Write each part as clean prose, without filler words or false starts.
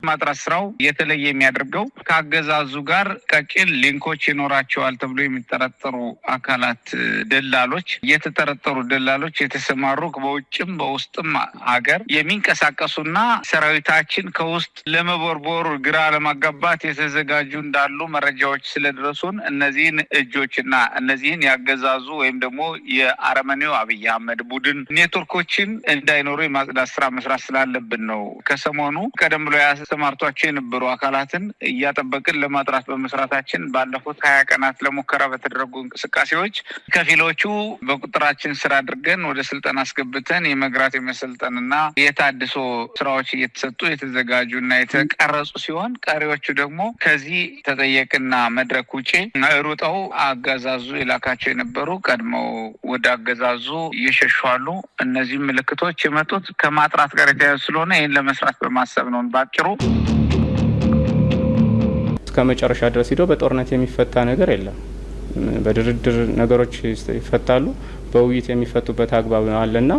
ማጥራት ስራው የተለየ የሚያደርገው ከአገዛዙ ጋር ቀጭን ሊንኮች ይኖራቸዋል ተብሎ የሚጠረጠሩ አካላት የተጠረጠሩ ደላሎች የተሰማሩ በውጭም በውስጥም ሀገር የሚንቀሳቀሱና ሰራዊታችን ከውስጥ ለመቦርቦር ግራ ለማጋባት የተዘጋጁ እንዳሉ መረጃዎች ስለደረሱን እነዚህን እጆችና እነዚህን ያገዛዙ ወይም ደግሞ የአረመኔው አብይ አህመድ ቡድን ኔትወርኮችን እንዳይኖሩ የማጽዳት ስራ መስራት ስላለብን ነው። ከሰሞኑ ቀደም ብሎ ያስተማርቷቸው የነበሩ አካላትን እያጠበቅን ለማጥራት በመስራታችን ባለፉት 20 ቀናት ለሙከራ በተደረጉ እንቅስቃሴዎች ከፊሎቹ በቁጥራችን ስራ አድርገን ወደ ስልጠና አስገብተን የመግራት የመሰልጠንና የታድሶ ስራዎች እየተሰጡ የተዘጋጁና የተቀረጹ ሲሆን ቀሪዎቹ ደግሞ ከዚህ ተጠየቅና መድረክ ውጪ ሩጠው አገዛዙ የላካቸው የነበሩ ቀድመው ወደ አገዛዙ እየሸሻሉ። እነዚህ ምልክቶች የመጡት ከማጥራት ጋር የተያያዙ ስለሆነ ይህን ለመስራት በማሰብ ነው። ባጭሩ እስከ መጨረሻ ድረስ ሄዶ በጦርነት የሚፈታ ነገር የለም። በድርድር ነገሮች ይፈታሉ። በውይይት የሚፈቱበት አግባብ አለና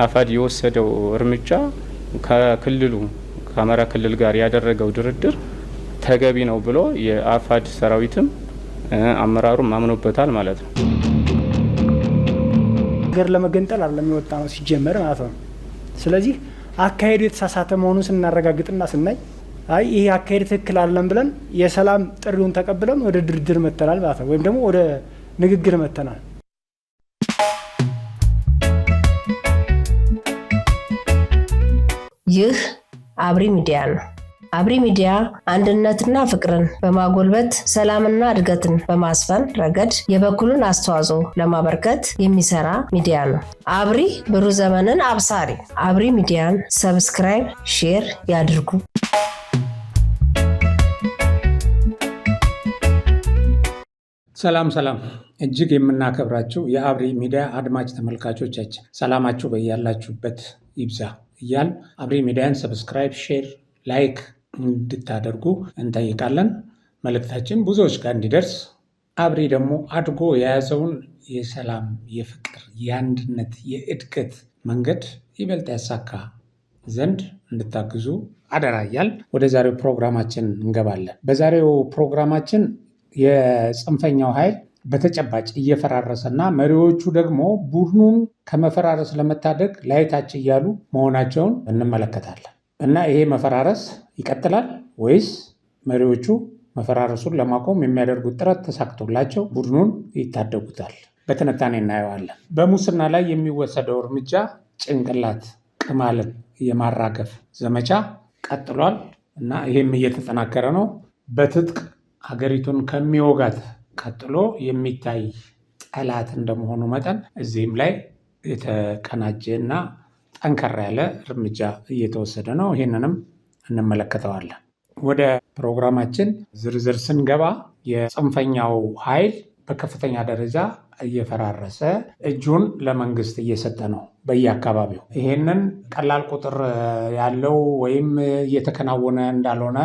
አፋድ የወሰደው እርምጃ ከአማራ ክልል ጋር ያደረገው ድርድር ተገቢ ነው ብሎ የአፋድ ሰራዊትም አመራሩም አምኖበታል ማለት ነው። ሀገር ለመገንጠል አይደለም የወጣ ነው ሲጀመር ማለት ነው። ስለዚህ አካሄዱ የተሳሳተ መሆኑን ስናረጋግጥና ስናይ ይሄ አካሄድ ትክክል አይደለም ብለን የሰላም ጥሪውን ተቀብለን ወደ ድርድር መተናል ማለት ነው፣ ወይም ደግሞ ወደ ንግግር መተናል። ይህ አብሪ ሚዲያ ነው። አብሪ ሚዲያ አንድነትና ፍቅርን በማጎልበት ሰላምና እድገትን በማስፈን ረገድ የበኩሉን አስተዋጽኦ ለማበርከት የሚሰራ ሚዲያ ነው። አብሪ ብሩህ ዘመንን አብሳሪ። አብሪ ሚዲያን ሰብስክራይብ፣ ሼር ያድርጉ። ሰላም እጅግ የምናከብራችሁ የአብሪ ሚዲያ አድማጭ ተመልካቾቻችን ሰላማችሁ በያላችሁበት ይብዛ እያል አብሪ ሚዲያን ሰብስክራይብ፣ ሼር፣ ላይክ እንድታደርጉ እንጠይቃለን። መልእክታችን ብዙዎች ጋር እንዲደርስ አብሪ ደግሞ አድጎ የያዘውን የሰላም፣ የፍቅር፣ የአንድነት፣ የእድገት መንገድ ይበልጥ ያሳካ ዘንድ እንድታግዙ አደራ እያል ወደ ዛሬው ፕሮግራማችን እንገባለን። በዛሬው ፕሮግራማችን የጽንፈኛው ኃይል በተጨባጭ እየፈራረሰና መሪዎቹ ደግሞ ቡድኑን ከመፈራረስ ለመታደግ ላይታች እያሉ መሆናቸውን እንመለከታለን። እና ይሄ መፈራረስ ይቀጥላል ወይስ መሪዎቹ መፈራረሱን ለማቆም የሚያደርጉት ጥረት ተሳክቶላቸው ቡድኑን ይታደጉታል? በትንታኔ እናየዋለን። በሙስና ላይ የሚወሰደው እርምጃ ጭንቅላት ቅማልን የማራገፍ ዘመቻ ቀጥሏል እና ይሄም እየተጠናከረ ነው። በትጥቅ ሀገሪቱን ከሚወጋት ቀጥሎ የሚታይ ጠላት እንደመሆኑ መጠን እዚህም ላይ የተቀናጀ እና ጠንከር ያለ እርምጃ እየተወሰደ ነው። ይህንንም እንመለከተዋለን። ወደ ፕሮግራማችን ዝርዝር ስንገባ የጽንፈኛው ኃይል በከፍተኛ ደረጃ እየፈራረሰ እጁን ለመንግስት እየሰጠ ነው በየአካባቢው። ይህንን ቀላል ቁጥር ያለው ወይም እየተከናወነ እንዳልሆነ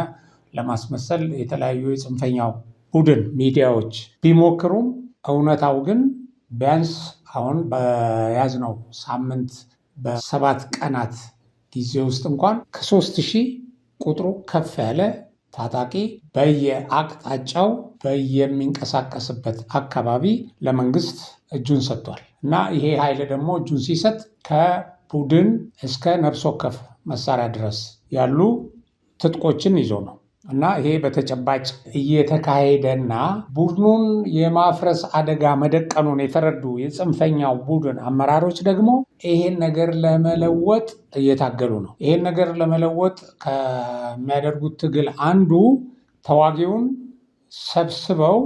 ለማስመሰል የተለያዩ የጽንፈኛው ቡድን ሚዲያዎች ቢሞክሩም እውነታው ግን ቢያንስ አሁን በያዝነው ሳምንት በ7 ቀናት ጊዜ ውስጥ እንኳን ከ3000 ቁጥሩ ከፍ ያለ ታጣቂ በየአቅጣጫው በየሚንቀሳቀስበት አካባቢ ለመንግስት እጁን ሰጥቷል እና ይሄ ኃይል ደግሞ እጁን ሲሰጥ ከቡድን እስከ ነፍስ ወከፍ መሳሪያ ድረስ ያሉ ትጥቆችን ይዞ ነው እና ይሄ በተጨባጭ እየተካሄደና ቡድኑን የማፍረስ አደጋ መደቀኑን የተረዱ የጽንፈኛው ቡድን አመራሮች ደግሞ ይሄን ነገር ለመለወጥ እየታገሉ ነው። ይሄን ነገር ለመለወጥ ከሚያደርጉት ትግል አንዱ ተዋጊውን ሰብስበው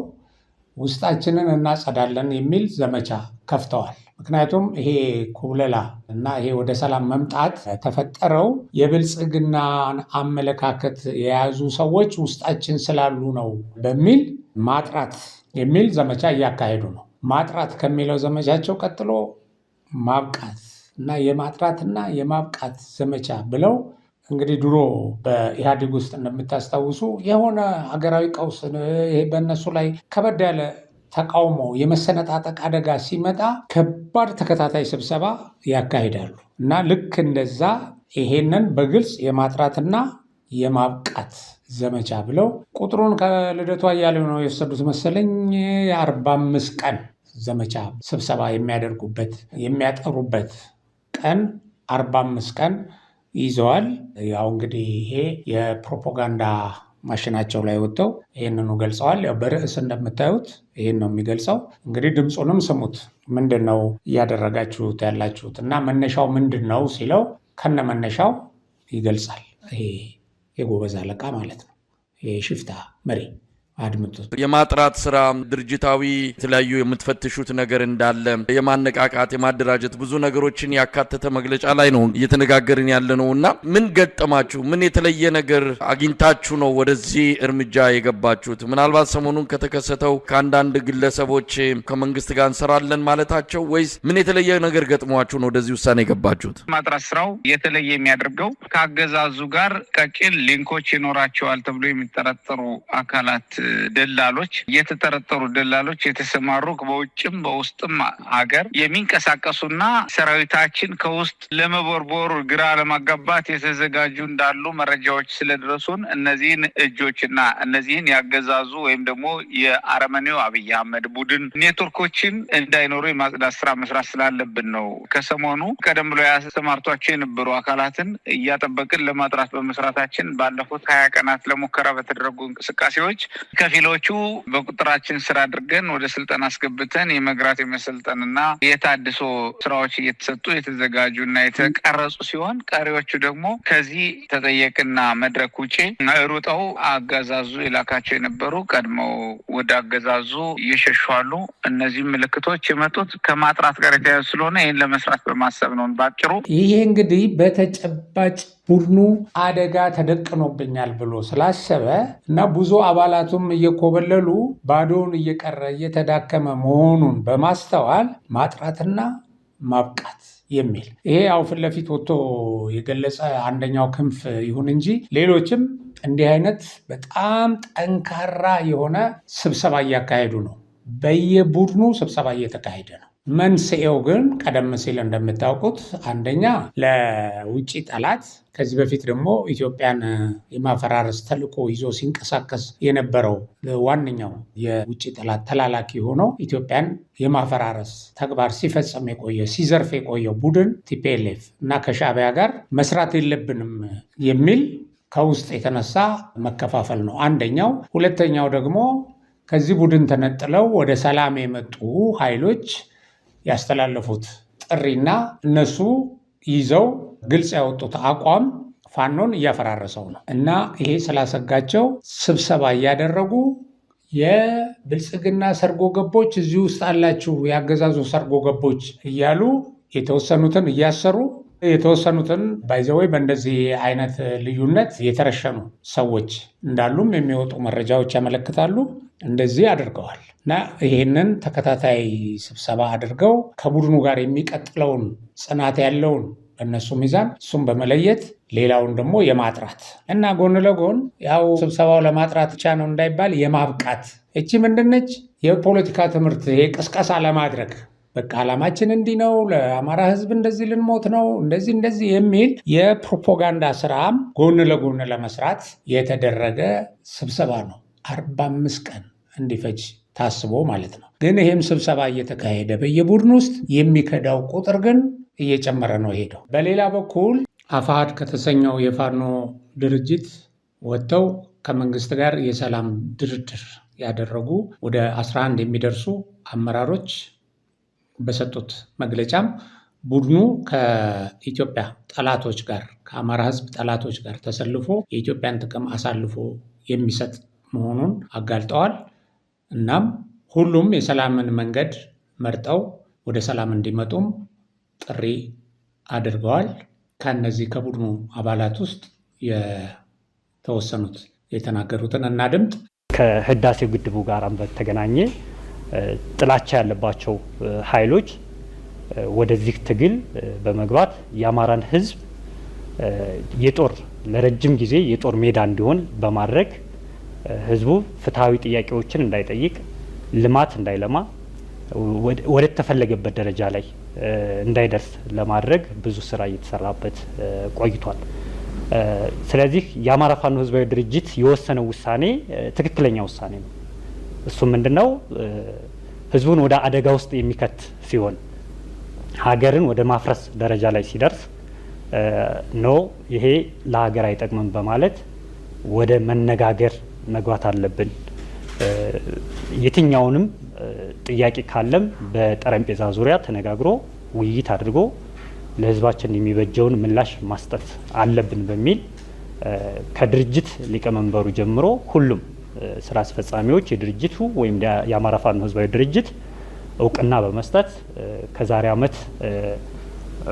ውስጣችንን እናጸዳለን የሚል ዘመቻ ከፍተዋል። ምክንያቱም ይሄ ኩብለላ እና ይሄ ወደ ሰላም መምጣት ተፈጠረው የብልጽግናን አመለካከት የያዙ ሰዎች ውስጣችን ስላሉ ነው በሚል ማጥራት የሚል ዘመቻ እያካሄዱ ነው። ማጥራት ከሚለው ዘመቻቸው ቀጥሎ ማብቃት እና የማጥራትና የማብቃት ዘመቻ ብለው እንግዲህ ድሮ በኢህአዴግ ውስጥ እንደምታስታውሱ የሆነ ሀገራዊ ቀውስ በእነሱ ላይ ከበድ ያለ ተቃውሞ የመሰነጣጠቅ አደጋ ሲመጣ ከባድ ተከታታይ ስብሰባ ያካሂዳሉ እና ልክ እንደዛ ይሄንን በግልጽ የማጥራትና የማብቃት ዘመቻ ብለው ቁጥሩን ከልደቱ አያሌው ነው የወሰዱት መሰለኝ። የ45 ቀን ዘመቻ ስብሰባ የሚያጠሩበት ቀን 45 ቀን ይዘዋል። ያው እንግዲህ ይሄ የፕሮፓጋንዳ ማሽናቸው ላይ ወጥተው ይህንኑ ገልጸዋል። ያው በርዕስ እንደምታዩት ይህን ነው የሚገልጸው። እንግዲህ ድምፁንም ስሙት። ምንድን ነው እያደረጋችሁት ያላችሁት እና መነሻው ምንድን ነው ሲለው ከነ መነሻው ይገልጻል። ይሄ የጎበዝ አለቃ ማለት ነው። ይሄ ሽፍታ መሪ አድምጡት። የማጥራት ስራ ድርጅታዊ የተለያዩ የምትፈትሹት ነገር እንዳለ የማነቃቃት የማደራጀት ብዙ ነገሮችን ያካተተ መግለጫ ላይ ነው እየተነጋገርን ያለ ነው እና ምን ገጠማችሁ? ምን የተለየ ነገር አግኝታችሁ ነው ወደዚህ እርምጃ የገባችሁት? ምናልባት ሰሞኑን ከተከሰተው ከአንዳንድ ግለሰቦች ከመንግስት ጋር እንሰራለን ማለታቸው ወይስ ምን የተለየ ነገር ገጥሟችሁ ነው ወደዚህ ውሳኔ የገባችሁት? ማጥራት ስራው የተለየ የሚያደርገው ከአገዛዙ ጋር ቀጭን ሊንኮች ይኖራቸዋል ተብሎ የሚጠረጠሩ አካላት ደላሎች የተሰማሩ በውጭም በውስጥም ሀገር የሚንቀሳቀሱና ሰራዊታችን ከውስጥ ለመቦርቦር ግራ ለማጋባት የተዘጋጁ እንዳሉ መረጃዎች ስለደረሱን እነዚህን እጆችና እነዚህን ያገዛዙ ወይም ደግሞ የአረመኔው አብይ አህመድ ቡድን ኔትወርኮችን እንዳይኖሩ የማጽዳት ስራ መስራት ስላለብን ነው። ከሰሞኑ ቀደም ብሎ ያሰማርቷቸው የነበሩ አካላትን እያጠበቅን ለማጥራት በመስራታችን ባለፉት 20 ቀናት ለሙከራ በተደረጉ እንቅስቃሴዎች ከፊሎቹ በቁጥራችን ስራ አድርገን ወደ ስልጠና አስገብተን የመግራት የመሰልጠንና የታድሶ ስራዎች እየተሰጡ የተዘጋጁና የተቀረጹ ሲሆን ቀሪዎቹ ደግሞ ከዚህ ተጠየቅና መድረክ ውጪ ሩጠው አገዛዙ የላካቸው የነበሩ ቀድመው ወደ አገዛዙ እየሸሿሉ። እነዚህ ምልክቶች የመጡት ከማጥራት ጋር የተያያዙ ስለሆነ ይህን ለመስራት በማሰብ ነው። ባጭሩ ይሄ እንግዲህ በተጨባጭ ቡድኑ አደጋ ተደቅኖብኛል ብሎ ስላሰበ እና ብዙ አባላቱም እየኮበለሉ ባዶውን እየቀረ እየተዳከመ መሆኑን በማስተዋል ማጥራትና ማብቃት የሚል ይሄ ያው ፊት ለፊት ወጥቶ የገለጸ አንደኛው ክንፍ ይሁን እንጂ ሌሎችም እንዲህ አይነት በጣም ጠንካራ የሆነ ስብሰባ እያካሄዱ ነው። በየቡድኑ ስብሰባ እየተካሄደ ነው። መንስኤው ግን ቀደም ሲል እንደምታውቁት አንደኛ ለውጭ ጠላት ከዚህ በፊት ደግሞ ኢትዮጵያን የማፈራረስ ተልዕኮ ይዞ ሲንቀሳቀስ የነበረው ዋነኛው የውጭ ጠላት ተላላኪ ሆነው ኢትዮጵያን የማፈራረስ ተግባር ሲፈጸም ሲዘርፍ የቆየው ቡድን ቲፒኤልኤፍ እና ከሻዕቢያ ጋር መስራት የለብንም የሚል ከውስጥ የተነሳ መከፋፈል ነው አንደኛው። ሁለተኛው ደግሞ ከዚህ ቡድን ተነጥለው ወደ ሰላም የመጡ ኃይሎች ያስተላለፉት ጥሪና እነሱ ይዘው ግልጽ ያወጡት አቋም ፋኖን እያፈራረሰው ነው እና ይሄ ስላሰጋቸው ስብሰባ እያደረጉ የብልጽግና ሰርጎ ገቦች እዚህ ውስጥ አላችሁ፣ ያገዛዙ ሰርጎ ገቦች እያሉ የተወሰኑትን እያሰሩ የተወሰኑትን ባይዘወይ በእንደዚህ አይነት ልዩነት የተረሸኑ ሰዎች እንዳሉም የሚወጡ መረጃዎች ያመለክታሉ። እንደዚህ አድርገዋል እና ይህንን ተከታታይ ስብሰባ አድርገው ከቡድኑ ጋር የሚቀጥለውን ጽናት ያለውን በእነሱ ሚዛን እሱም በመለየት ሌላውን ደግሞ የማጥራት እና ጎን ለጎን ያው ስብሰባው ለማጥራት ብቻ ነው እንዳይባል የማብቃት እቺ ምንድነች የፖለቲካ ትምህርት ቅስቀሳ ለማድረግ በቃ ዓላማችን እንዲህ ነው፣ ለአማራ ሕዝብ እንደዚህ ልንሞት ነው፣ እንደዚህ የሚል የፕሮፓጋንዳ ስራም ጎን ለጎን ለመስራት የተደረገ ስብሰባ ነው። 45 ቀን እንዲፈጅ ታስቦ ማለት ነው። ግን ይህም ስብሰባ እየተካሄደ በየቡድን ውስጥ የሚከዳው ቁጥር ግን እየጨመረ ነው ሄደው። በሌላ በኩል አፋሕድ ከተሰኘው የፋኖ ድርጅት ወጥተው ከመንግስት ጋር የሰላም ድርድር ያደረጉ ወደ 11 የሚደርሱ አመራሮች በሰጡት መግለጫም ቡድኑ ከኢትዮጵያ ጠላቶች ጋር ከአማራ ህዝብ ጠላቶች ጋር ተሰልፎ የኢትዮጵያን ጥቅም አሳልፎ የሚሰጥ መሆኑን አጋልጠዋል። እናም ሁሉም የሰላምን መንገድ መርጠው ወደ ሰላም እንዲመጡም ጥሪ አድርገዋል። ከነዚህ ከቡድኑ አባላት ውስጥ የተወሰኑት የተናገሩትን እናድምጥ። ከህዳሴው ግድቡ ጋር በተገናኘ ጥላቻ ያለባቸው ኃይሎች ወደዚህ ትግል በመግባት የአማራን ህዝብ ለረጅም ጊዜ የጦር ሜዳ እንዲሆን በማድረግ ህዝቡ ፍትሐዊ ጥያቄዎችን እንዳይጠይቅ፣ ልማት እንዳይለማ፣ ወደ ተፈለገበት ደረጃ ላይ እንዳይደርስ ለማድረግ ብዙ ስራ እየተሰራበት ቆይቷል። ስለዚህ የአማራ ፋኖ ህዝባዊ ድርጅት የወሰነው ውሳኔ ትክክለኛ ውሳኔ ነው። እሱ ምንድነው? ህዝቡን ወደ አደጋ ውስጥ የሚከት ሲሆን ሀገርን ወደ ማፍረስ ደረጃ ላይ ሲደርስ ይሄ ለሀገር አይጠቅምም በማለት ወደ መነጋገር መግባት አለብን። የትኛውንም ጥያቄ ካለም በጠረጴዛ ዙሪያ ተነጋግሮ ውይይት አድርጎ ለህዝባችን የሚበጀውን ምላሽ ማስጠት አለብን በሚል ከድርጅት ሊቀመንበሩ ጀምሮ ሁሉም ስራ አስፈጻሚዎች የድርጅቱ ወይም የአማራ ፋኖ ህዝባዊ ድርጅት እውቅና በመስጠት ከዛሬ ዓመት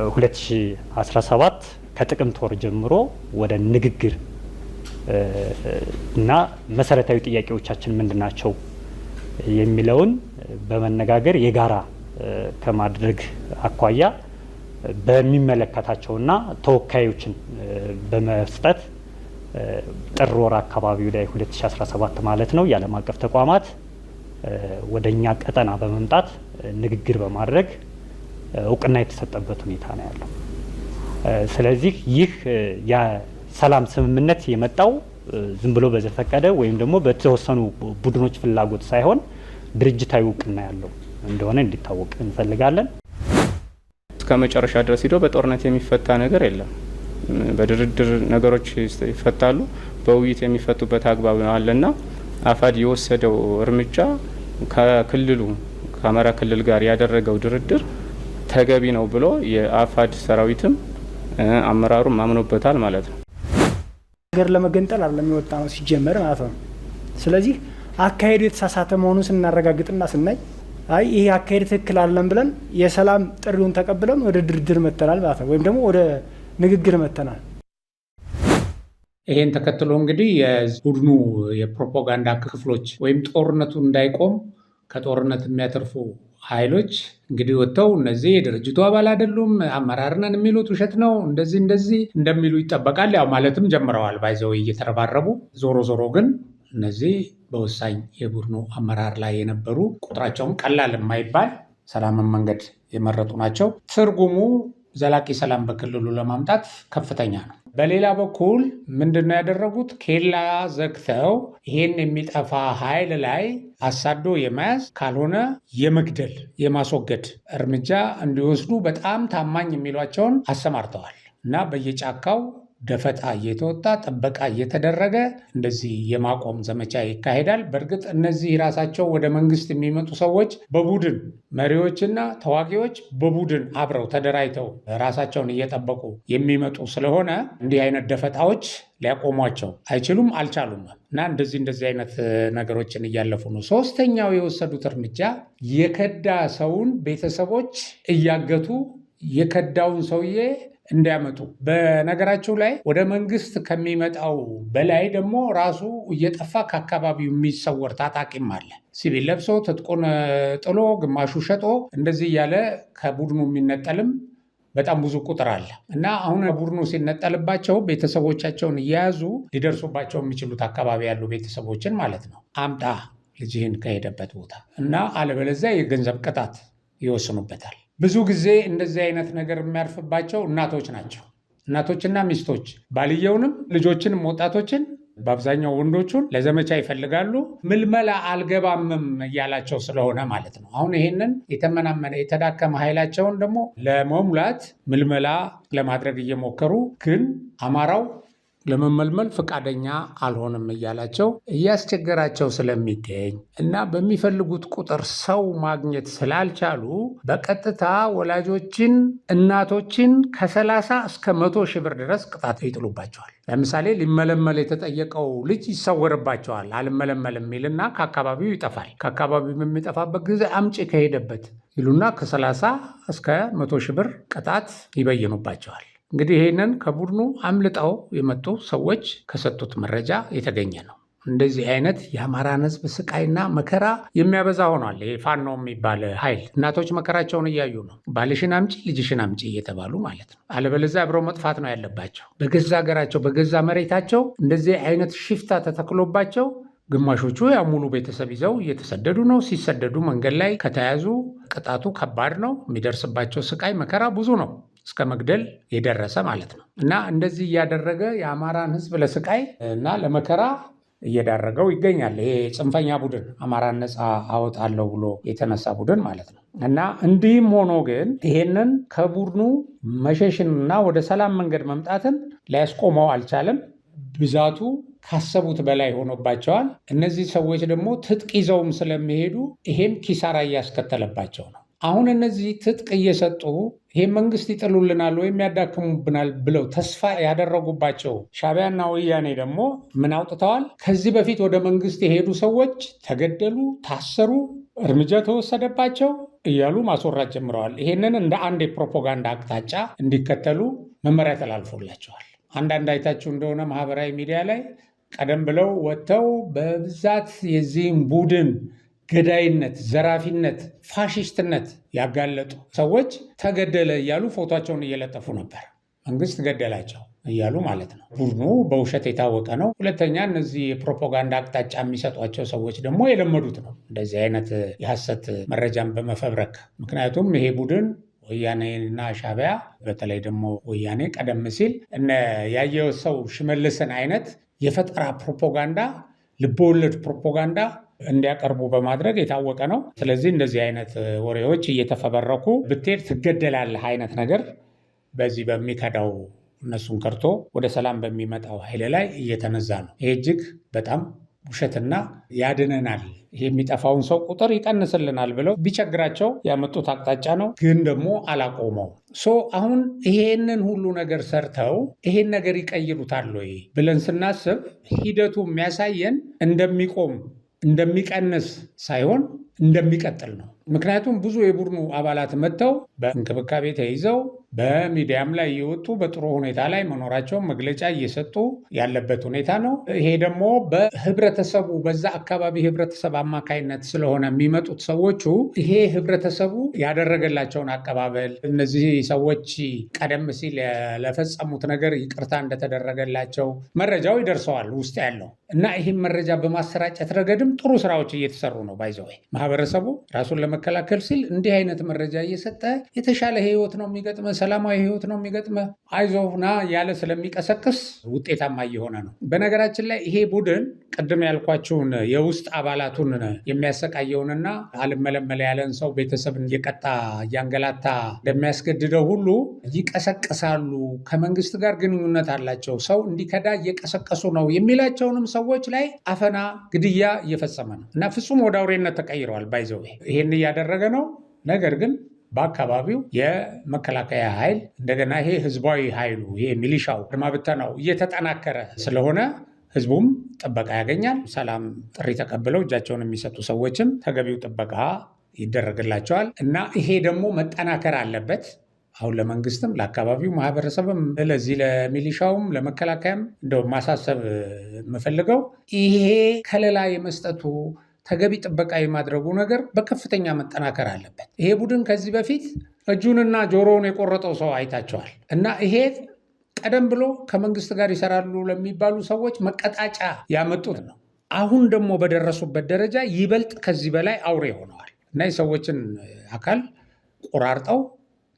2017 ከጥቅምት ወር ጀምሮ ወደ ንግግር እና መሰረታዊ ጥያቄዎቻችን ምንድናቸው የሚለውን በመነጋገር የጋራ ከማድረግ አኳያ በሚመለከታቸውና ተወካዮችን በመስጠት ጥር ወር አካባቢው ላይ 2017 ማለት ነው የዓለም አቀፍ ተቋማት ወደኛ ቀጠና በመምጣት ንግግር በማድረግ እውቅና የተሰጠበት ሁኔታ ነው ያለው። ስለዚህ ይህ የሰላም ስምምነት የመጣው ዝም ብሎ በዘፈቀደ ወይም ደግሞ በተወሰኑ ቡድኖች ፍላጎት ሳይሆን ድርጅታዊ እውቅና ያለው እንደሆነ እንዲታወቅ እንፈልጋለን። እስከ መጨረሻ ድረስ ሂዶ በጦርነት የሚፈታ ነገር የለም። በድርድር ነገሮች ይፈታሉ። በውይይት የሚፈቱበት አግባብ አለና አፋድ የወሰደው እርምጃ ከአማራ ክልል ጋር ያደረገው ድርድር ተገቢ ነው ብሎ የአፋድ ሰራዊትም አመራሩም አምኖበታል ማለት ነው። ሀገር ለመገንጠል አይደለም የወጣ ነው ሲጀመር ማለት ነው። ስለዚህ አካሄዱ የተሳሳተ መሆኑን ስናረጋግጥና ስናይ ይሄ አካሄድ ትክክል አለን ብለን የሰላም ጥሪውን ተቀብለን ወደ ድርድር መተናል ማለት ነው፣ ወይም ደግሞ ወደ ንግግር መተናል። ይሄን ተከትሎ እንግዲህ የቡድኑ የፕሮፓጋንዳ ክፍሎች ወይም ጦርነቱ እንዳይቆም ከጦርነት የሚያተርፉ ኃይሎች እንግዲህ ወጥተው እነዚህ የድርጅቱ አባል አይደሉም፣ አመራር ነን የሚሉት ውሸት ነው፣ እንደዚህ እንደሚሉ ይጠበቃል። ያው ማለትም ጀምረዋል ባይዘው እየተረባረቡ። ዞሮ ዞሮ ግን እነዚህ በወሳኝ የቡድኑ አመራር ላይ የነበሩ ቁጥራቸውም ቀላል የማይባል ሰላምን መንገድ የመረጡ ናቸው። ትርጉሙ ዘላቂ ሰላም በክልሉ ለማምጣት ከፍተኛ ነው። በሌላ በኩል ምንድነው ያደረጉት? ኬላ ዘግተው ይሄን የሚጠፋ ኃይል ላይ አሳዶ የመያዝ ካልሆነ የመግደል የማስወገድ እርምጃ እንዲወስዱ በጣም ታማኝ የሚሏቸውን አሰማርተዋል እና በየጫካው ደፈጣ እየተወጣ ጥበቃ እየተደረገ እንደዚህ የማቆም ዘመቻ ይካሄዳል። በእርግጥ እነዚህ ራሳቸው ወደ መንግስት የሚመጡ ሰዎች በቡድን መሪዎችና ተዋጊዎች በቡድን አብረው ተደራጅተው ራሳቸውን እየጠበቁ የሚመጡ ስለሆነ እንዲህ አይነት ደፈጣዎች ሊያቆሟቸው አይችሉም፣ አልቻሉም እና እንደዚህ አይነት ነገሮችን እያለፉ ነው። ሶስተኛው የወሰዱት እርምጃ የከዳ ሰውን ቤተሰቦች እያገቱ የከዳውን ሰውዬ እንዲያመጡ። በነገራቸው ላይ ወደ መንግስት ከሚመጣው በላይ ደግሞ ራሱ እየጠፋ ከአካባቢው የሚሰወር ታጣቂም አለ። ሲቪል ለብሶ ትጥቁን ጥሎ ግማሹ ሸጦ እንደዚህ እያለ ከቡድኑ የሚነጠልም በጣም ብዙ ቁጥር አለ እና አሁን ቡድኑ ሲነጠልባቸው ቤተሰቦቻቸውን እየያዙ ሊደርሱባቸው የሚችሉት አካባቢ ያሉ ቤተሰቦችን ማለት ነው አምጣ ልጅህን ከሄደበት ቦታ እና አለበለዚያ የገንዘብ ቅጣት ይወስኑበታል። ብዙ ጊዜ እንደዚህ አይነት ነገር የሚያርፍባቸው እናቶች ናቸው። እናቶችና ሚስቶች ባልየውንም ልጆችንም ወጣቶችን በአብዛኛው ወንዶቹን ለዘመቻ ይፈልጋሉ። ምልመላ አልገባምም እያላቸው ስለሆነ ማለት ነው። አሁን ይሄንን የተመናመነ የተዳከመ ኃይላቸውን ደግሞ ለመሙላት ምልመላ ለማድረግ እየሞከሩ ግን አማራው ለመመልመል ፈቃደኛ አልሆንም እያላቸው እያስቸገራቸው ስለሚገኝ እና በሚፈልጉት ቁጥር ሰው ማግኘት ስላልቻሉ በቀጥታ ወላጆችን፣ እናቶችን ከ30 እስከ 100 ሺህ ብር ድረስ ቅጣት ይጥሉባቸዋል። ለምሳሌ ሊመለመል የተጠየቀው ልጅ ይሰወርባቸዋል። አልመለመልም የሚልና ከአካባቢው ይጠፋል። ከአካባቢው በሚጠፋበት ጊዜ አምጪ ከሄደበት ይሉና ከ30 እስከ 100 ሺህ ብር ቅጣት ይበይኑባቸዋል። እንግዲህ ይህንን ከቡድኑ አምልጠው የመጡ ሰዎች ከሰጡት መረጃ የተገኘ ነው። እንደዚህ አይነት የአማራን ሕዝብ ስቃይና መከራ የሚያበዛ ሆኗል። ይሄ ፋኖ የሚባል ኃይል እናቶች መከራቸውን እያዩ ነው። ባልሽን አምጪ ልጅሽን አምጪ እየተባሉ ማለት ነው። አለበለዚያ አብረው መጥፋት ነው ያለባቸው። በገዛ ሀገራቸው በገዛ መሬታቸው እንደዚህ አይነት ሽፍታ ተተክሎባቸው ግማሾቹ ያው ሙሉ ቤተሰብ ይዘው እየተሰደዱ ነው። ሲሰደዱ መንገድ ላይ ከተያዙ ቅጣቱ ከባድ ነው። የሚደርስባቸው ስቃይ መከራ ብዙ ነው። እስከ መግደል የደረሰ ማለት ነው። እና እንደዚህ እያደረገ የአማራን ሕዝብ ለስቃይ እና ለመከራ እየዳረገው ይገኛል። ይሄ ጽንፈኛ ቡድን አማራን ነፃ አወጣለሁ ብሎ የተነሳ ቡድን ማለት ነው። እና እንዲህም ሆኖ ግን ይሄንን ከቡድኑ መሸሽንና ወደ ሰላም መንገድ መምጣትን ሊያስቆመው አልቻለም። ብዛቱ ካሰቡት በላይ ሆኖባቸዋል። እነዚህ ሰዎች ደግሞ ትጥቅ ይዘውም ስለሚሄዱ ይሄም ኪሳራ እያስከተለባቸው ነው። አሁን እነዚህ ትጥቅ እየሰጡ ይሄ መንግስት ይጥሉልናል ወይም ያዳክሙብናል ብለው ተስፋ ያደረጉባቸው ሻዕቢያና ወያኔ ደግሞ ምን አውጥተዋል? ከዚህ በፊት ወደ መንግስት የሄዱ ሰዎች ተገደሉ፣ ታሰሩ፣ እርምጃ ተወሰደባቸው እያሉ ማስወራት ጀምረዋል። ይሄንን እንደ አንድ የፕሮፓጋንዳ አቅጣጫ እንዲከተሉ መመሪያ ተላልፎላቸዋል። አንዳንድ አይታችሁ እንደሆነ ማህበራዊ ሚዲያ ላይ ቀደም ብለው ወጥተው በብዛት የዚህም ቡድን ገዳይነት፣ ዘራፊነት፣ ፋሽስትነት ያጋለጡ ሰዎች ተገደለ እያሉ ፎቶቸውን እየለጠፉ ነበር። መንግስት ገደላቸው እያሉ ማለት ነው። ቡድኑ በውሸት የታወቀ ነው። ሁለተኛ እነዚህ የፕሮፓጋንዳ አቅጣጫ የሚሰጧቸው ሰዎች ደግሞ የለመዱት ነው እንደዚህ አይነት የሐሰት መረጃን በመፈብረክ። ምክንያቱም ይሄ ቡድን ወያኔና ሻዕቢያ በተለይ ደግሞ ወያኔ ቀደም ሲል እነ ያየው ሰው ሽመልስን አይነት የፈጠራ ፕሮፓጋንዳ፣ ልቦወለድ ፕሮፓጋንዳ እንዲያቀርቡ በማድረግ የታወቀ ነው። ስለዚህ እንደዚህ አይነት ወሬዎች እየተፈበረኩ ብትሄድ ትገደላለህ አይነት ነገር በዚህ በሚከዳው እነሱን ከርቶ ወደ ሰላም በሚመጣው ኃይል ላይ እየተነዛ ነው። ይሄ እጅግ በጣም ውሸትና ያድነናል፣ ይሄ የሚጠፋውን ሰው ቁጥር ይቀንስልናል ብለው ቢቸግራቸው ያመጡት አቅጣጫ ነው። ግን ደግሞ አላቆመው። አሁን ይሄንን ሁሉ ነገር ሰርተው ይሄን ነገር ይቀይሩታል ወይ ብለን ስናስብ ሂደቱ የሚያሳየን እንደሚቆም እንደሚቀንስ ሳይሆን እንደሚቀጥል ነው። ምክንያቱም ብዙ የቡድኑ አባላት መጥተው በእንክብካቤ ተይዘው በሚዲያም ላይ እየወጡ በጥሩ ሁኔታ ላይ መኖራቸውን መግለጫ እየሰጡ ያለበት ሁኔታ ነው። ይሄ ደግሞ በህብረተሰቡ በዛ አካባቢ ህብረተሰብ አማካይነት ስለሆነ የሚመጡት ሰዎቹ ይሄ ህብረተሰቡ ያደረገላቸውን አቀባበል እነዚህ ሰዎች ቀደም ሲል ለፈጸሙት ነገር ይቅርታ እንደተደረገላቸው መረጃው ይደርሰዋል ውስጥ ያለው እና ይህም መረጃ በማሰራጨት ረገድም ጥሩ ስራዎች እየተሰሩ ነው። ባይዘወይ ማህበረሰቡ ራሱን ለመከላከል ሲል እንዲህ አይነት መረጃ እየሰጠ የተሻለ ህይወት ነው የሚገጥመ፣ ሰላማዊ ህይወት ነው የሚገጥመ፣ አይዞህና ያለ ስለሚቀሰቅስ ውጤታማ እየሆነ ነው። በነገራችን ላይ ይሄ ቡድን ቅድም ያልኳችሁን የውስጥ አባላቱን የሚያሰቃየውንና አልመለመለ ያለን ሰው ቤተሰብን እየቀጣ እያንገላታ እንደሚያስገድደው ሁሉ ይቀሰቅሳሉ፣ ከመንግስት ጋር ግንኙነት አላቸው፣ ሰው እንዲከዳ እየቀሰቀሱ ነው የሚላቸውንም ሰዎች ላይ አፈና፣ ግድያ እየፈጸመ ነው እና ፍጹም ወደ አውሬነት ተቀይረዋል። ባይዘው ይሄን እያደረገ ነው። ነገር ግን በአካባቢው የመከላከያ ኃይል እንደገና ይሄ ህዝባዊ ኃይሉ ይሄ ሚሊሻው አድማ ብተናው እየተጠናከረ ስለሆነ ህዝቡም ጥበቃ ያገኛል። ሰላም ጥሪ ተቀብለው እጃቸውን የሚሰጡ ሰዎችም ተገቢው ጥበቃ ይደረግላቸዋል እና ይሄ ደግሞ መጠናከር አለበት። አሁን ለመንግስትም ለአካባቢው ማህበረሰብም ለዚህ ለሚሊሻውም ለመከላከያም እንደው ማሳሰብ የምፈልገው ይሄ ከለላ የመስጠቱ ተገቢ ጥበቃ የማድረጉ ነገር በከፍተኛ መጠናከር አለበት። ይሄ ቡድን ከዚህ በፊት እጁንና ጆሮውን የቆረጠው ሰው አይታቸዋል እና ይሄ ቀደም ብሎ ከመንግስት ጋር ይሰራሉ ለሚባሉ ሰዎች መቀጣጫ ያመጡት ነው። አሁን ደግሞ በደረሱበት ደረጃ ይበልጥ ከዚህ በላይ አውሬ ሆነዋል እና የሰዎችን አካል ቆራርጠው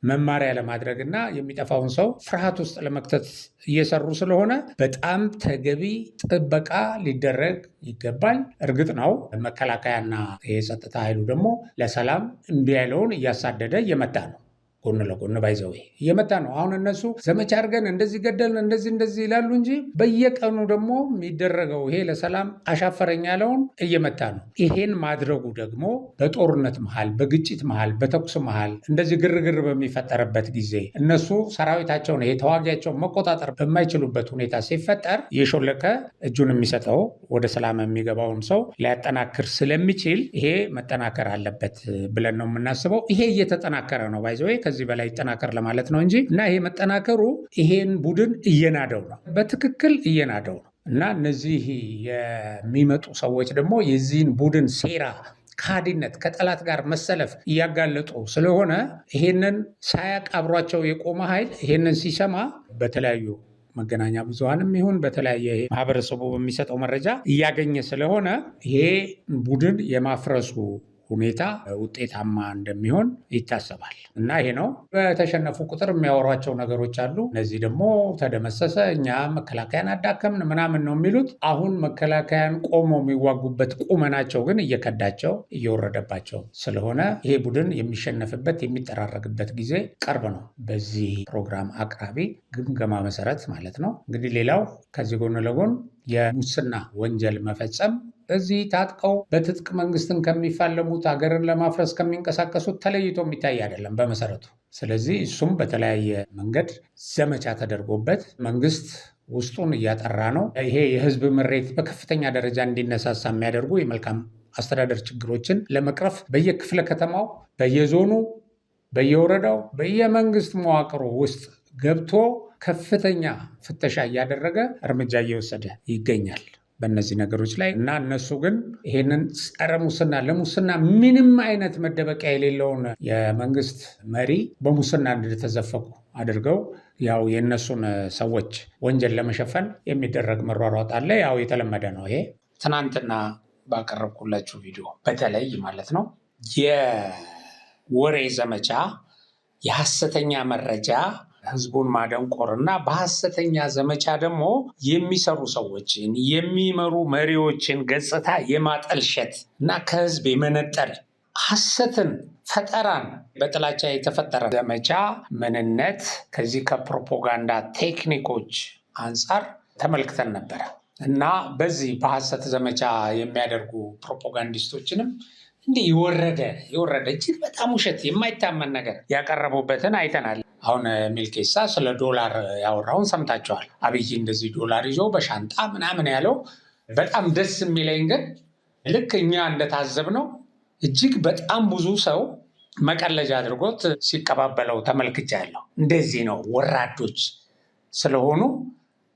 መማሪያ ለማድረግና የሚጠፋውን ሰው ፍርሃት ውስጥ ለመክተት እየሰሩ ስለሆነ በጣም ተገቢ ጥበቃ ሊደረግ ይገባል። እርግጥ ነው መከላከያና የጸጥታ ኃይሉ ደግሞ ለሰላም እምቢ ያለውን እያሳደደ እየመጣ ነው። ጎን ለጎን ባይዘው እየመጣ ነው። አሁን እነሱ ዘመቻ አድርገን እንደዚህ ገደልን እንደዚህ ይላሉ እንጂ በየቀኑ ደግሞ የሚደረገው ይሄ ለሰላም አሻፈረኝ ያለውን እየመታ ነው። ይሄን ማድረጉ ደግሞ በጦርነት መሃል፣ በግጭት መሃል፣ በተኩስ መሃል እንደዚህ ግርግር በሚፈጠርበት ጊዜ እነሱ ሰራዊታቸውን ይሄ ተዋጊያቸውን መቆጣጠር በማይችሉበት ሁኔታ ሲፈጠር የሾለከ እጁን የሚሰጠው ወደ ሰላም የሚገባውን ሰው ሊያጠናክር ስለሚችል ይሄ መጠናከር አለበት ብለን ነው የምናስበው። ይሄ እየተጠናከረ ነው ባይዘው ከዚህ በላይ ይጠናከር ለማለት ነው እንጂ እና ይሄ መጠናከሩ ይሄን ቡድን እየናደው ነው፣ በትክክል እየናደው ነው። እና እነዚህ የሚመጡ ሰዎች ደግሞ የዚህን ቡድን ሴራ፣ ከሃዲነት፣ ከጠላት ጋር መሰለፍ እያጋለጡ ስለሆነ ይሄንን ሳያቅ አብሯቸው የቆመ ኃይል ይሄንን ሲሰማ በተለያዩ መገናኛ ብዙሃንም ይሁን በተለያየ ማህበረሰቡ በሚሰጠው መረጃ እያገኘ ስለሆነ ይሄ ቡድን የማፍረሱ ሁኔታ ውጤታማ እንደሚሆን ይታሰባል እና ይሄ ነው። በተሸነፉ ቁጥር የሚያወሯቸው ነገሮች አሉ። እነዚህ ደግሞ ተደመሰሰ፣ እኛ መከላከያን አዳከምን ምናምን ነው የሚሉት። አሁን መከላከያን ቆሞ የሚዋጉበት ቁመናቸው ግን እየከዳቸው እየወረደባቸው ስለሆነ ይሄ ቡድን የሚሸነፍበት የሚጠራረግበት ጊዜ ቅርብ ነው። በዚህ ፕሮግራም አቅራቢ ግምገማ መሰረት ማለት ነው። እንግዲህ ሌላው ከዚህ ጎን ለጎን የሙስና ወንጀል መፈጸም እዚህ ታጥቀው በትጥቅ መንግስትን ከሚፋለሙት ሀገርን ለማፍረስ ከሚንቀሳቀሱት ተለይቶ የሚታይ አይደለም በመሰረቱ። ስለዚህ እሱም በተለያየ መንገድ ዘመቻ ተደርጎበት መንግስት ውስጡን እያጠራ ነው። ይሄ የህዝብ ምሬት በከፍተኛ ደረጃ እንዲነሳሳ የሚያደርጉ የመልካም አስተዳደር ችግሮችን ለመቅረፍ በየክፍለ ከተማው፣ በየዞኑ፣ በየወረዳው፣ በየመንግስት መዋቅሩ ውስጥ ገብቶ ከፍተኛ ፍተሻ እያደረገ እርምጃ እየወሰደ ይገኛል በእነዚህ ነገሮች ላይ እና እነሱ ግን ይሄንን ጸረ ሙስና ለሙስና ምንም አይነት መደበቂያ የሌለውን የመንግስት መሪ በሙስና እንደተዘፈቁ አድርገው ያው የእነሱን ሰዎች ወንጀል ለመሸፈን የሚደረግ መሯሯጥ አለ። ያው የተለመደ ነው ይሄ። ትናንትና ባቀረብኩላችሁ ቪዲዮ በተለይ ማለት ነው የወሬ ዘመቻ፣ የሐሰተኛ መረጃ ህዝቡን ማደንቆርና በሐሰተኛ ዘመቻ ደግሞ የሚሰሩ ሰዎችን የሚመሩ መሪዎችን ገጽታ የማጠልሸት እና ከህዝብ የመነጠል ሐሰትን፣ ፈጠራን በጥላቻ የተፈጠረ ዘመቻ ምንነት ከዚህ ከፕሮፓጋንዳ ቴክኒኮች አንጻር ተመልክተን ነበረ እና በዚህ በሐሰት ዘመቻ የሚያደርጉ ፕሮፓጋንዲስቶችንም እንዲህ የወረደ እጅግ በጣም ውሸት የማይታመን ነገር ያቀረቡበትን አይተናል። አሁን ሚልኬሳ ስለ ዶላር ያወራውን ሰምታችኋል። አብይ እንደዚህ ዶላር ይዞ በሻንጣ ምናምን ያለው በጣም ደስ የሚለኝ ግን ልክ እኛ እንደታዘብነው እጅግ በጣም ብዙ ሰው መቀለጃ አድርጎት ሲቀባበለው ተመልክቻለሁ። እንደዚህ ነው ወራዶች ስለሆኑ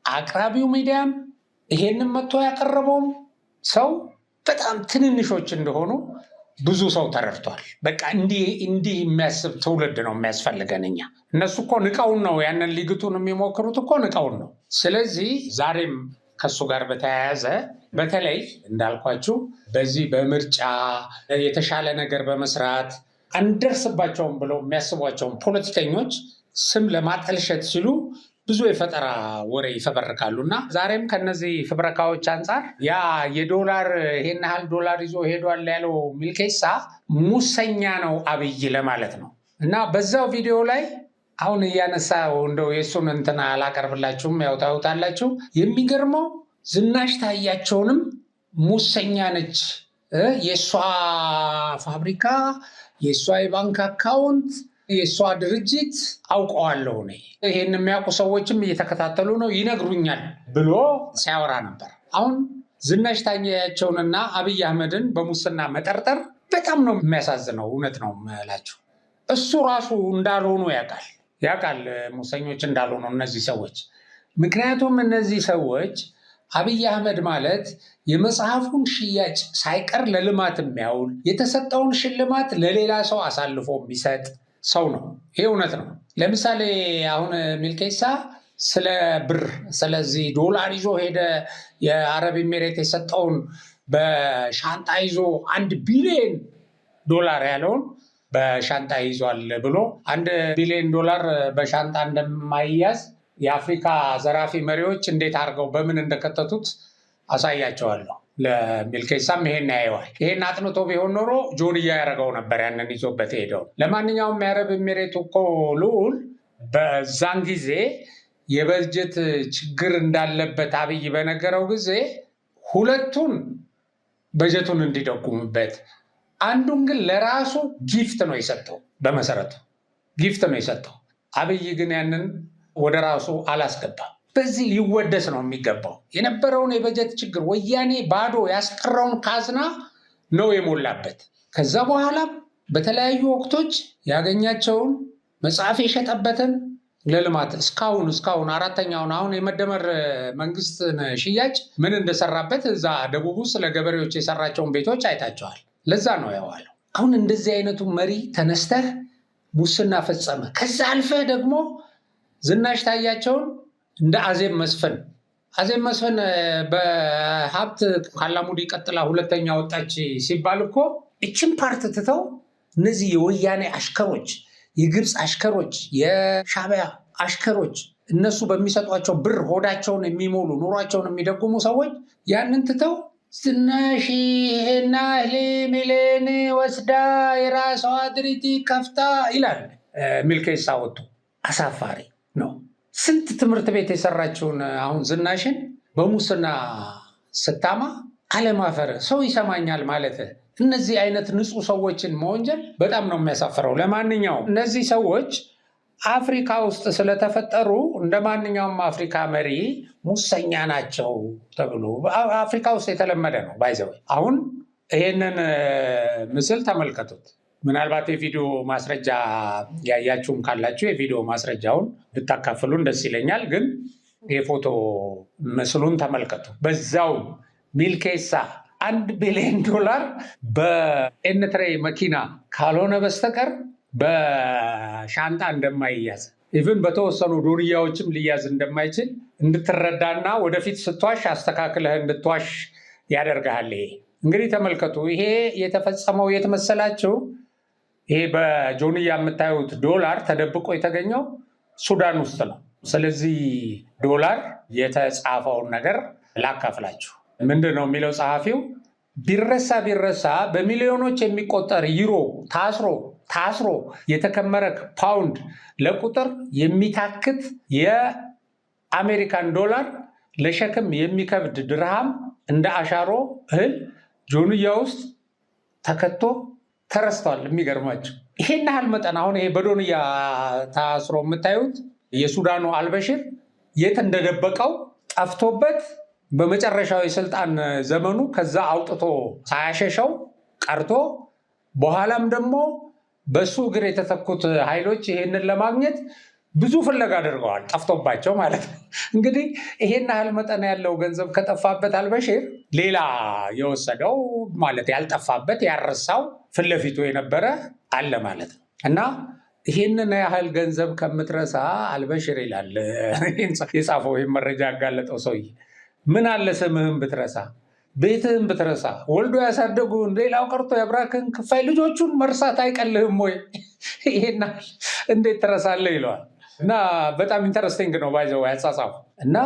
አቅራቢው ሚዲያም ይሄንን መጥቶ ያቀረበውም ሰው በጣም ትንንሾች እንደሆኑ ብዙ ሰው ተረድቷል። በቃ እንዲህ የሚያስብ ትውልድ ነው የሚያስፈልገን እኛ። እነሱ እኮ ንቀውን ነው ያንን ሊግቱን የሚሞክሩት እኮ ንቀውን ነው። ስለዚህ ዛሬም ከሱ ጋር በተያያዘ በተለይ እንዳልኳችሁ በዚህ በምርጫ የተሻለ ነገር በመስራት አንደርስባቸውም ብለው የሚያስቧቸውን ፖለቲከኞች ስም ለማጠልሸት ሲሉ ብዙ የፈጠራ ወሬ ይፈበርካሉ እና ዛሬም ከነዚህ ፍብረካዎች አንጻር ያ የዶላር ይሄን ያህል ዶላር ይዞ ሄዷል ያለው ሚልኬሳ ሙሰኛ ነው አብይ ለማለት ነው። እና በዛው ቪዲዮ ላይ አሁን እያነሳው እንደው የእሱን እንትን አላቀርብላችሁም፣ ያው ታዩታላችሁ። የሚገርመው ዝናሽ ታያቸውንም ሙሰኛ ነች፣ የእሷ ፋብሪካ፣ የእሷ የባንክ አካውንት፣ የእሷ ድርጅት አውቀዋለሁ እኔ፣ ይሄን የሚያውቁ ሰዎችም እየተከታተሉ ነው ይነግሩኛል ብሎ ሲያወራ ነበር። አሁን ዝናሽ ታያቸውንና አብይ አህመድን በሙስና መጠርጠር በጣም ነው የሚያሳዝነው። እውነት ነው የምላችሁ። እሱ ራሱ እንዳልሆኑ ያውቃል ሙሰኞች እንዳልሆኑ እነዚህ ሰዎች። ምክንያቱም እነዚህ ሰዎች አብይ አህመድ ማለት የመጽሐፉን ሽያጭ ሳይቀር ለልማት የሚያውል የተሰጠውን ሽልማት ለሌላ ሰው አሳልፎ የሚሰጥ ሰው ነው። ይሄ እውነት ነው። ለምሳሌ አሁን ሚልኬሳ ስለ ብር ስለዚህ ዶላር ይዞ ሄደ የአረብ ኤሜሬት የሰጠውን በሻንጣ ይዞ 1 ቢሊዮን ዶላር ያለውን በሻንጣ ይዟል ብሎ 1 ቢሊዮን ዶላር በሻንጣ እንደማይያዝ የአፍሪካ ዘራፊ መሪዎች እንዴት አድርገው በምን እንደከተቱት አሳያቸዋለሁ። ለሚልኬሳም ይሄን ያየዋል። ይሄን አጥንቶ ቢሆን ኖሮ ጆንያ ያደረገው ነበር ያንን ይዞበት ሄደው። ለማንኛውም የአረብ ኤሜሬቱ እኮ ልዑል በዛን ጊዜ የበጀት ችግር እንዳለበት አብይ በነገረው ጊዜ ሁለቱን በጀቱን እንዲደጉምበት፣ አንዱን ግን ለራሱ ጊፍት ነው የሰጠው። በመሰረቱ ጊፍት ነው የሰጠው። አብይ ግን ያንን ወደ ራሱ አላስገባም። በዚህ ሊወደስ ነው የሚገባው። የነበረውን የበጀት ችግር ወያኔ ባዶ ያስቀረውን ካዝና ነው የሞላበት። ከዛ በኋላ በተለያዩ ወቅቶች ያገኛቸውን መጽሐፍ የሸጠበትን ለልማት እስካሁን 4ኛውን አሁን የመደመር መንግስትን ሽያጭ ምን እንደሰራበት እዛ ደቡብ ውስጥ ለገበሬዎች የሰራቸውን ቤቶች አይታቸዋል። ለዛ ነው ያዋለው። አሁን እንደዚህ አይነቱ መሪ ተነስተህ ሙስና ፈጸመ። ከዛ አልፈህ ደግሞ ዝናሽ ታያቸውን እንደ አዜብ መስፍን በሀብት ካላሙዲ ቀጥላ 2ኛ ወጣች ሲባል እኮ እችን ፓርት ትተው እነዚህ የወያኔ አሽከሮች፣ የግብፅ አሽከሮች፣ የሻዕቢያ አሽከሮች እነሱ በሚሰጧቸው ብር ሆዳቸውን የሚሞሉ ኑሯቸውን የሚደጉሙ ሰዎች ያንን ትተው ዝናሽ ይሄና ሚሊዮን ወስዳ የራሷ ድሪቲ ከፍታ ይላል ሚልኬሳ ወጥቶ። አሳፋሪ ነው። ስንት ትምህርት ቤት የሰራችውን አሁን ዝናሽን በሙስና ስታማ አለማፈር፣ ሰው ይሰማኛል ማለት እነዚህ አይነት ንጹህ ሰዎችን መወንጀል በጣም ነው የሚያሳፍረው። ለማንኛውም እነዚህ ሰዎች አፍሪካ ውስጥ ስለተፈጠሩ እንደ ማንኛውም አፍሪካ መሪ ሙሰኛ ናቸው ተብሎ አፍሪካ ውስጥ የተለመደ ነው። ባይዘው አሁን ይሄንን ምስል ተመልከቱት። ምናልባት የቪዲዮ ማስረጃ ያያችሁም ካላችሁ የቪዲዮ ማስረጃውን ብታካፍሉን ደስ ይለኛል። ግን የፎቶ ምስሉን ተመልከቱ። በዛው ሚልኬሳ $1 ቢሊዮን በኤንትሬ መኪና ካልሆነ በስተቀር በሻንጣ እንደማይያዝ ኢቭን በተወሰኑ ዱርያዎችም ሊያዝ እንደማይችል እንድትረዳና ወደፊት ስትዋሽ አስተካክለህ እንድትዋሽ ያደርግሃል። ይሄ እንግዲህ ተመልከቱ። ይሄ የተፈጸመው የት መሰላችሁ? ይሄ በጆንያ የምታዩት ዶላር ተደብቆ የተገኘው ሱዳን ውስጥ ነው። ስለዚህ ዶላር የተጻፈውን ነገር ላካፍላችሁ። ምንድን ነው የሚለው ጸሐፊው? ቢረሳ በሚሊዮኖች የሚቆጠር ዩሮ ታስሮ የተከመረ ፓውንድ ለቁጥር የሚታክት የአሜሪካን ዶላር ለሸክም የሚከብድ ድርሃም እንደ አሻሮ እህል ጆንያ ውስጥ ተከቶ ተረስቷል። የሚገርማቸው ይሄን ያህል መጠን አሁን ይሄ በዶንያ ታስሮ የምታዩት የሱዳኑ አልበሽር የት እንደደበቀው ጠፍቶበት በመጨረሻው የስልጣን ዘመኑ ከዛ አውጥቶ ሳያሸሸው ቀርቶ በኋላም ደግሞ በሱ እግር የተተኩት ኃይሎች ይሄንን ለማግኘት ብዙ ፍለጋ አድርገዋል፣ ጠፍቶባቸው ማለት ነው። እንግዲህ ይሄን ያህል መጠን ያለው ገንዘብ ከጠፋበት አልበሽር ሌላ የወሰደው ማለት ያልጠፋበት ያረሳው ፊት ለፊቱ የነበረ አለ ማለት ነው። እና ይሄንን ያህል ገንዘብ ከምትረሳ አልበሽር ይላል የጻፈው ይህን መረጃ ያጋለጠው ሰውዬ፣ ምን አለ ስምህን ብትረሳ፣ ቤትህን ብትረሳ፣ ወልዶ ያሳደጉን ሌላው ቀርቶ የአብራክን ክፋይ ልጆቹን መርሳት አይቀልህም ወይ? ይሄና እንዴት ትረሳለህ ይለዋል። እና በጣም ኢንተረስቲንግ ነው ባይዘው ያጻጻፉ። እና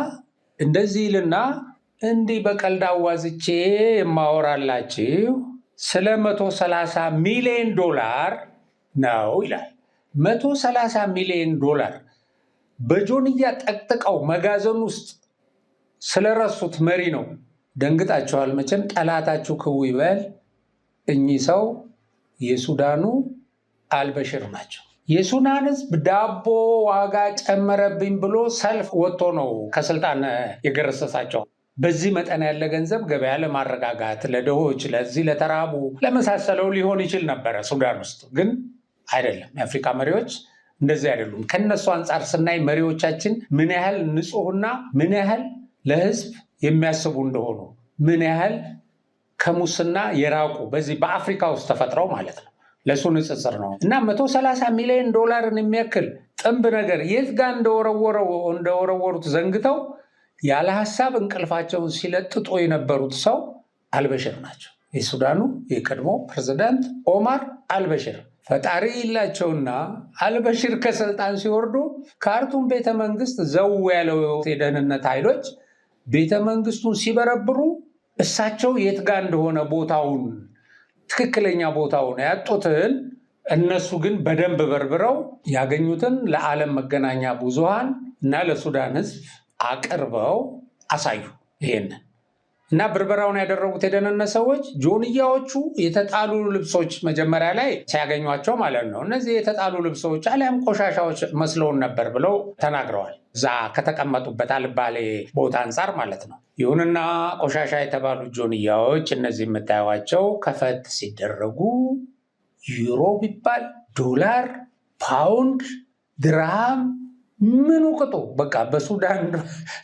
እንደዚህ ይልና እንዲህ በቀልድ አዋዝቼ የማወራላችሁ ስለ $130 ሚሊዮን ነው ይላል። $130 ሚሊዮን በጆንያ ጠቅጥቀው መጋዘን ውስጥ ስለረሱት መሪ ነው። ደንግጣቸዋል መቼም። ጠላታችሁ ክው ይበል። እኚህ ሰው የሱዳኑ አልበሽር ናቸው። የሱዳን ሕዝብ ዳቦ ዋጋ ጨመረብኝ ብሎ ሰልፍ ወጥቶ ነው ከስልጣን የገረሰሳቸው። በዚህ መጠን ያለ ገንዘብ ገበያ ለማረጋጋት ለድሆች፣ ለዚህ ለተራቡ ለመሳሰለው ሊሆን ይችል ነበረ ሱዳን ውስጥ፣ ግን አይደለም። የአፍሪካ መሪዎች እንደዚህ አይደሉም። ከነሱ አንጻር ስናይ መሪዎቻችን ምን ያህል ንጹሕና ምን ያህል ለህዝብ የሚያስቡ እንደሆኑ፣ ምን ያህል ከሙስና የራቁ በዚህ በአፍሪካ ውስጥ ተፈጥረው ማለት ነው። ለሱ ንጽጽር ነው። እና $130 ሚሊዮን የሚያክል ጥንብ ነገር የት ጋር እንደወረወሩት ዘንግተው ያለ ሀሳብ እንቅልፋቸውን ሲለጥጡ የነበሩት ሰው አልበሽር ናቸው። የሱዳኑ የቀድሞ ፕሬዝዳንት ኦማር አልበሽር ፈጣሪ ይላቸውና አልበሽር ከስልጣን ሲወርዱ ካርቱም ቤተመንግስት ዘው ያለው የደህንነት ኃይሎች ቤተመንግስቱን ሲበረብሩ እሳቸው የት ጋር እንደሆነ ቦታውን ትክክለኛ ቦታውን ያጡትን እነሱ ግን በደንብ በርብረው ያገኙትን ለዓለም መገናኛ ብዙሃን እና ለሱዳን ህዝብ አቅርበው አሳዩ። ይሄንን እና ብርበራውን ያደረጉት የደህንነት ሰዎች ጆንያዎቹ የተጣሉ ልብሶች መጀመሪያ ላይ ሲያገኟቸው ማለት ነው፣ እነዚህ የተጣሉ ልብሶች አሊያም ቆሻሻዎች መስለውን ነበር ብለው ተናግረዋል። እዛ ከተቀመጡበት አልባሌ ቦታ አንጻር ማለት ነው። ይሁንና ቆሻሻ የተባሉ ጆንያዎች እነዚህ የምታዩዋቸው ከፈት ሲደረጉ ዩሮ ቢባል ዶላር፣ ፓውንድ፣ ድርሃም ምኑ ቅጡ በቃ በሱዳን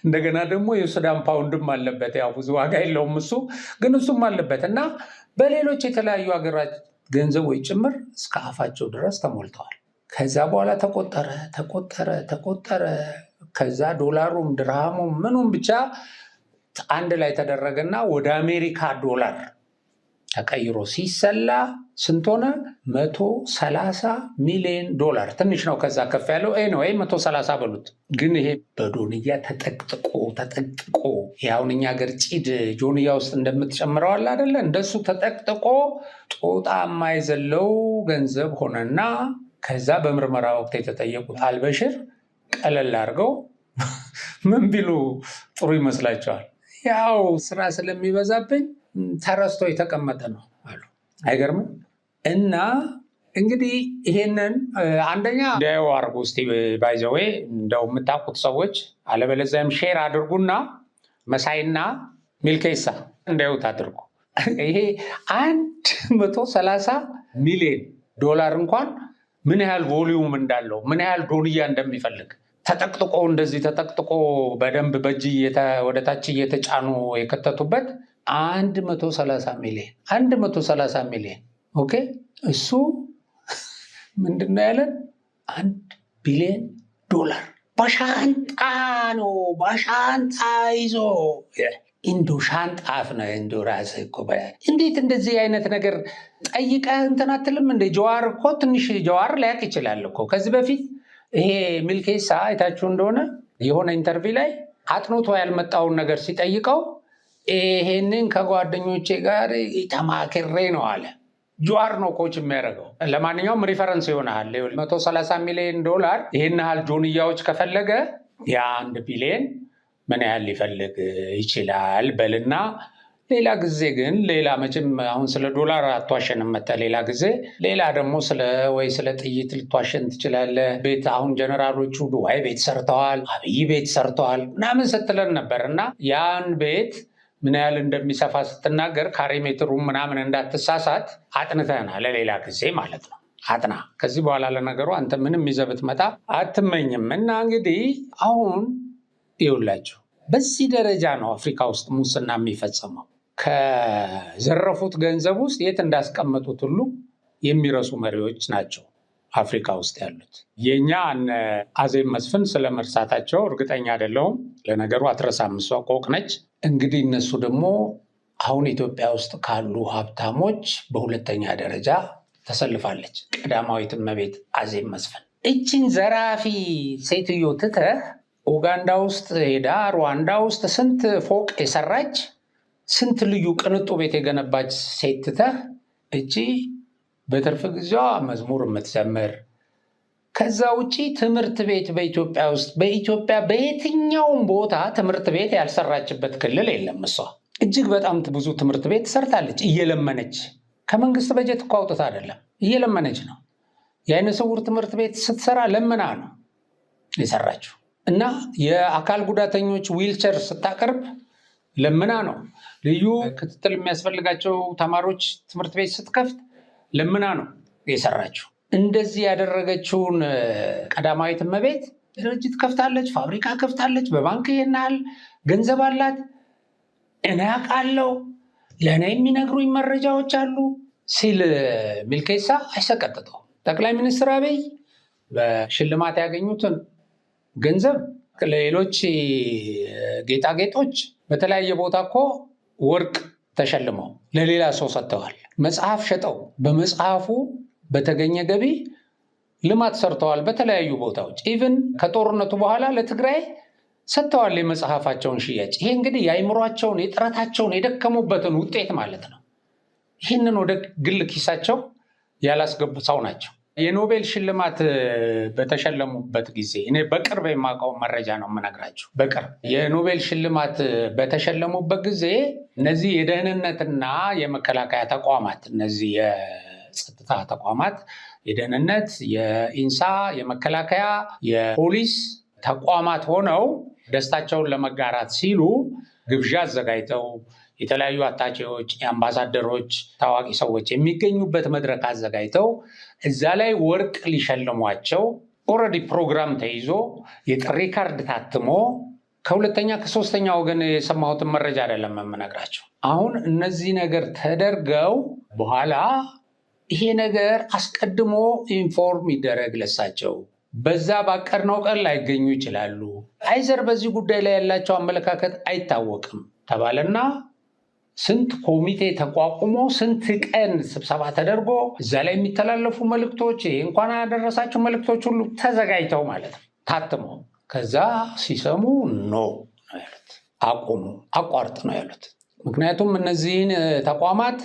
እንደገና ደግሞ የሱዳን ፓውንድም አለበት። ያው ብዙ ዋጋ የለውም እሱ ግን እሱም አለበት እና በሌሎች የተለያዩ ሀገራት ገንዘቦች ጭምር እስከ አፋቸው ድረስ ተሞልተዋል። ከዛ በኋላ ተቆጠረ። ከዛ ዶላሩም ድርሃሙም ምኑም ብቻ አንድ ላይ ተደረገና ወደ አሜሪካ ዶላር ተቀይሮ ሲሰላ ስንት ሆነ? 130 ሚሊዮን ዶላር። ትንሽ ነው ከዛ ከፍ ያለው ኤኒዌይ 130 በሉት። ግን ይሄ በዶንያ ተጠቅጥቆ ያሁን እኛ ሀገር ጭድ ጆንያ ውስጥ እንደምትጨምረው አለ አይደለ? እንደሱ ተጠቅጥቆ ጦጣ የማይዘለው ገንዘብ ሆነና ከዛ በምርመራ ወቅት የተጠየቁት አልበሽር ቀለል አድርገው ምን ቢሉ ጥሩ ይመስላቸዋል? ያው ስራ ስለሚበዛብኝ ተረስቶ የተቀመጠ ነው አሉ። አይገርምም? እና እንግዲህ ይሄንን አንደኛ እንዲያዩ አድርጉ እስቲ ባይዘዌ እንደው የምታውቁት ሰዎች አለበለዚያም ሼር አድርጉና መሳይና ሚልኬሳ እንዲያዩት አድርጉ። ይሄ 130 ሚሊዮን ዶላር እንኳን ምን ያህል ቮሊዩም እንዳለው ምን ያህል ዶንያ እንደሚፈልግ ተጠቅጥቆ እንደዚህ ተጠቅጥቆ በደንብ በእጅ ወደታች እየተጫኑ የከተቱበት 130 ሚሊዮን ኦኬ። እሱ ምንድነው ያለን? 1 ቢሊዮን ዶላር በሻንጣ ነው። በሻንጣ ይዞ እንዶ ሻንጣ አፍነ እንዶ ራስ እኮ እንዴት እንደዚህ አይነት ነገር ጠይቀህ እንትን አትልም እንደ? ጀዋር እኮ ትንሽ ጀዋር ሊያውቅ ይችላል እኮ። ከዚህ በፊት ይሄ ሚልኬሳ አይታችሁ እንደሆነ የሆነ ኢንተርቪው ላይ አጥኖቶ ያልመጣውን ነገር ሲጠይቀው ይሄንን ከጓደኞቼ ጋር ተማክሬ ነው አለ። ጀዋር ነው ኮች የሚያደርገው። ለማንኛውም ሪፈረንስ ይሆናል። 130 ሚሊዮን ዶላር ይህን ያህል ጆንያዎች ከፈለገ የ1 ቢሊዮን ምን ያህል ሊፈልግ ይችላል በልና ሌላ ጊዜ ግን ሌላ መቼም አሁን ስለ ዶላር አትዋሸንም መጣ። ሌላ ጊዜ ሌላ ደግሞ ስለ ጥይት ልትዋሸን ትችላለህ። ቤት አሁን ጀነራሎቹ ዱባይ ቤት ሰርተዋል፣ አብይ ቤት ሰርተዋል ምናምን ስትለን ነበር እና ያን ቤት ምን ያህል እንደሚሰፋ ስትናገር ካሬ ሜትሩ ምናምን እንዳትሳሳት አጥንተናል። ለሌላ ጊዜ ማለት ነው። አጥና። ከዚህ በኋላ ለነገሩ አንተ ምንም ይዘህ ብትመጣ አትመኝም። እና እንግዲህ አሁን ይኸውላችሁ በዚህ ደረጃ ነው አፍሪካ ውስጥ ሙስና የሚፈጸመው። ከዘረፉት ገንዘብ ውስጥ የት እንዳስቀመጡት ሁሉ የሚረሱ መሪዎች ናቸው አፍሪካ ውስጥ ያሉት። የእኛ አዜብ መስፍን ስለመርሳታቸው እርግጠኛ አይደለሁም። ለነገሩ አትረሳም፣ እሷ ቆቅ ነች። እንግዲህ እነሱ ደግሞ አሁን ኢትዮጵያ ውስጥ ካሉ ሀብታሞች በሁለተኛ ደረጃ ተሰልፋለች ቀዳማዊት እመቤት አዜብ መስፍን። እችን ዘራፊ ሴትዮ ትተህ ኡጋንዳ ውስጥ ሄዳ ሩዋንዳ ውስጥ ስንት ፎቅ የሰራች ስንት ልዩ ቅንጡ ቤት የገነባች ሴት ትተህ እቺ በትርፍ ጊዜዋ መዝሙር የምትዘምር፣ ከዛ ውጪ ትምህርት ቤት በኢትዮጵያ ውስጥ በኢትዮጵያ በየትኛውም ቦታ ትምህርት ቤት ያልሰራችበት ክልል የለም። እሷ እጅግ በጣም ብዙ ትምህርት ቤት ሰርታለች እየለመነች። ከመንግስት በጀት እኮ አውጥታ አይደለም፣ እየለመነች ነው። የአይነ ስውር ትምህርት ቤት ስትሰራ ለምና ነው የሰራችው። እና የአካል ጉዳተኞች ዊልቸር ስታቀርብ ለምና ነው። ልዩ ክትትል የሚያስፈልጋቸው ተማሪዎች ትምህርት ቤት ስትከፍት ለምና ነው የሰራችው። እንደዚህ ያደረገችውን ቀዳማዊት እመቤት ድርጅት ከፍታለች፣ ፋብሪካ ከፍታለች፣ በባንክ ይሄን ያህል ገንዘብ አላት። እኔ አውቃለሁ፣ ለእኔ የሚነግሩኝ መረጃዎች አሉ ሲል ሚልኬሳ አይሰቀጥጠውም። ጠቅላይ ሚኒስትር አብይ በሽልማት ያገኙትን ገንዘብ ለሌሎች ጌጣጌጦች በተለያየ ቦታ እኮ ወርቅ ተሸልመው ለሌላ ሰው ሰጥተዋል። መጽሐፍ ሸጠው በመጽሐፉ በተገኘ ገቢ ልማት ሰርተዋል በተለያዩ ቦታዎች። ኢቭን ከጦርነቱ በኋላ ለትግራይ ሰጥተዋል የመጽሐፋቸውን ሽያጭ። ይሄ እንግዲህ የአይምሯቸውን የጥረታቸውን የደከሙበትን ውጤት ማለት ነው። ይህንን ወደ ግል ኪሳቸው ያላስገቡ ሰው ናቸው። የኖቤል ሽልማት በተሸለሙበት ጊዜ እኔ በቅርብ የማውቀው መረጃ ነው የምነግራቸው። በቅርብ የኖቤል ሽልማት በተሸለሙበት ጊዜ እነዚህ የደህንነትና የመከላከያ ተቋማት፣ እነዚህ የጸጥታ ተቋማት፣ የደህንነት፣ የኢንሳ፣ የመከላከያ፣ የፖሊስ ተቋማት ሆነው ደስታቸውን ለመጋራት ሲሉ ግብዣ አዘጋጅተው የተለያዩ አታቼዎች፣ የአምባሳደሮች፣ ታዋቂ ሰዎች የሚገኙበት መድረክ አዘጋጅተው እዛ ላይ ወርቅ ሊሸልሟቸው ኦልሬዲ ፕሮግራም ተይዞ የጥሪ ካርድ ታትሞ ከሁለተኛ ከሶስተኛ ወገን የሰማሁትን መረጃ አይደለም የምነግራቸው። አሁን እነዚህ ነገር ተደርገው በኋላ ይሄ ነገር አስቀድሞ ኢንፎርም ይደረግ ለሳቸው፣ በዛ ባቀድነው ቀን ላይገኙ ይችላሉ፣ አይዘር በዚህ ጉዳይ ላይ ያላቸው አመለካከት አይታወቅም ተባለና ስንት ኮሚቴ ተቋቁሞ ስንት ቀን ስብሰባ ተደርጎ እዛ ላይ የሚተላለፉ መልእክቶች እንኳን ያደረሳቸው መልእክቶች ሁሉ ተዘጋጅተው ማለት ነው ታትመው፣ ከዛ ሲሰሙ ኖ ያሉት አቁሙ፣ አቋርጥ ነው ያሉት። ምክንያቱም እነዚህን ተቋማት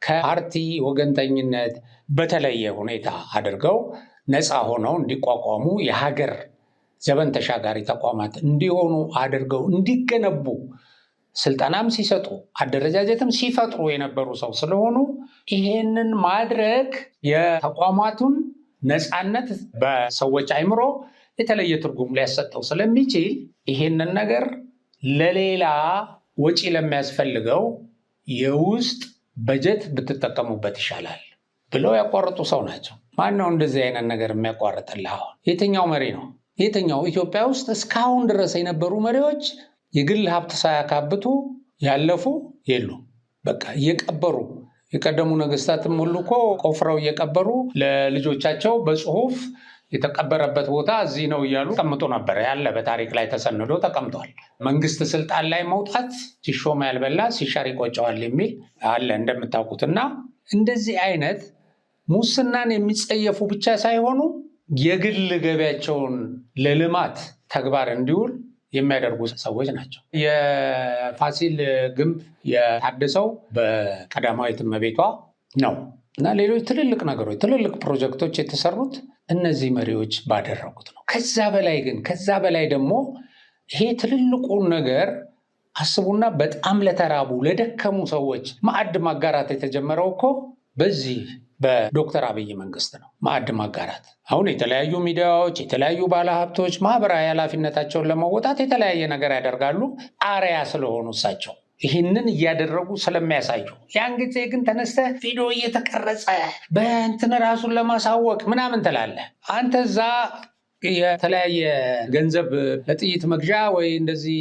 ከፓርቲ ወገንተኝነት በተለየ ሁኔታ አድርገው ነፃ ሆነው እንዲቋቋሙ የሀገር ዘመን ተሻጋሪ ተቋማት እንዲሆኑ አድርገው እንዲገነቡ ስልጠናም ሲሰጡ አደረጃጀትም ሲፈጥሩ የነበሩ ሰው ስለሆኑ ይሄንን ማድረግ የተቋማቱን ነፃነት በሰዎች አይምሮ የተለየ ትርጉም ሊያሰጠው ስለሚችል ይሄንን ነገር ለሌላ ወጪ ለሚያስፈልገው የውስጥ በጀት ብትጠቀሙበት ይሻላል ብለው ያቋርጡ ሰው ናቸው። ማን ነው እንደዚህ አይነት ነገር የሚያቋርጥልህ? አሁን የትኛው መሪ ነው? የትኛው ኢትዮጵያ ውስጥ እስካሁን ድረስ የነበሩ መሪዎች የግል ሀብት ሳያካብቱ ያለፉ የሉ። በቃ እየቀበሩ የቀደሙ ነገስታትም ሁሉ እኮ ቆፍረው እየቀበሩ ለልጆቻቸው በጽሁፍ የተቀበረበት ቦታ እዚህ ነው እያሉ ተቀምጦ ነበር። ያለ በታሪክ ላይ ተሰንዶ ተቀምጧል። መንግስት ስልጣን ላይ መውጣት ሲሾም ያልበላ ሲሻር ይቆጨዋል የሚል አለ እንደምታውቁት። እና እንደዚህ አይነት ሙስናን የሚጸየፉ ብቻ ሳይሆኑ የግል ገቢያቸውን ለልማት ተግባር እንዲውል የሚያደርጉ ሰዎች ናቸው። የፋሲል ግንብ የታደሰው በቀዳማዊት እመቤቷ ነው እና ሌሎች ትልልቅ ነገሮች ትልልቅ ፕሮጀክቶች የተሰሩት እነዚህ መሪዎች ባደረጉት ነው። ከዛ በላይ ደግሞ ይሄ ትልልቁን ነገር አስቡና በጣም ለተራቡ ለደከሙ ሰዎች ማዕድ ማጋራት የተጀመረው እኮ በዚህ በዶክተር አብይ መንግስት ነው። ማዕድ ማጋራት አሁን የተለያዩ ሚዲያዎች የተለያዩ ባለሀብቶች ማህበራዊ ኃላፊነታቸውን ለመወጣት የተለያየ ነገር ያደርጋሉ። አርአያ ስለሆኑ እሳቸው ይህንን እያደረጉ ስለሚያሳዩ፣ ያን ጊዜ ግን ተነስተህ ቪዲዮ እየተቀረጸ በእንትን ራሱን ለማሳወቅ ምናምን ትላለህ። አንተ እዛ የተለያየ ገንዘብ ለጥይት መግዣ ወይ እንደዚህ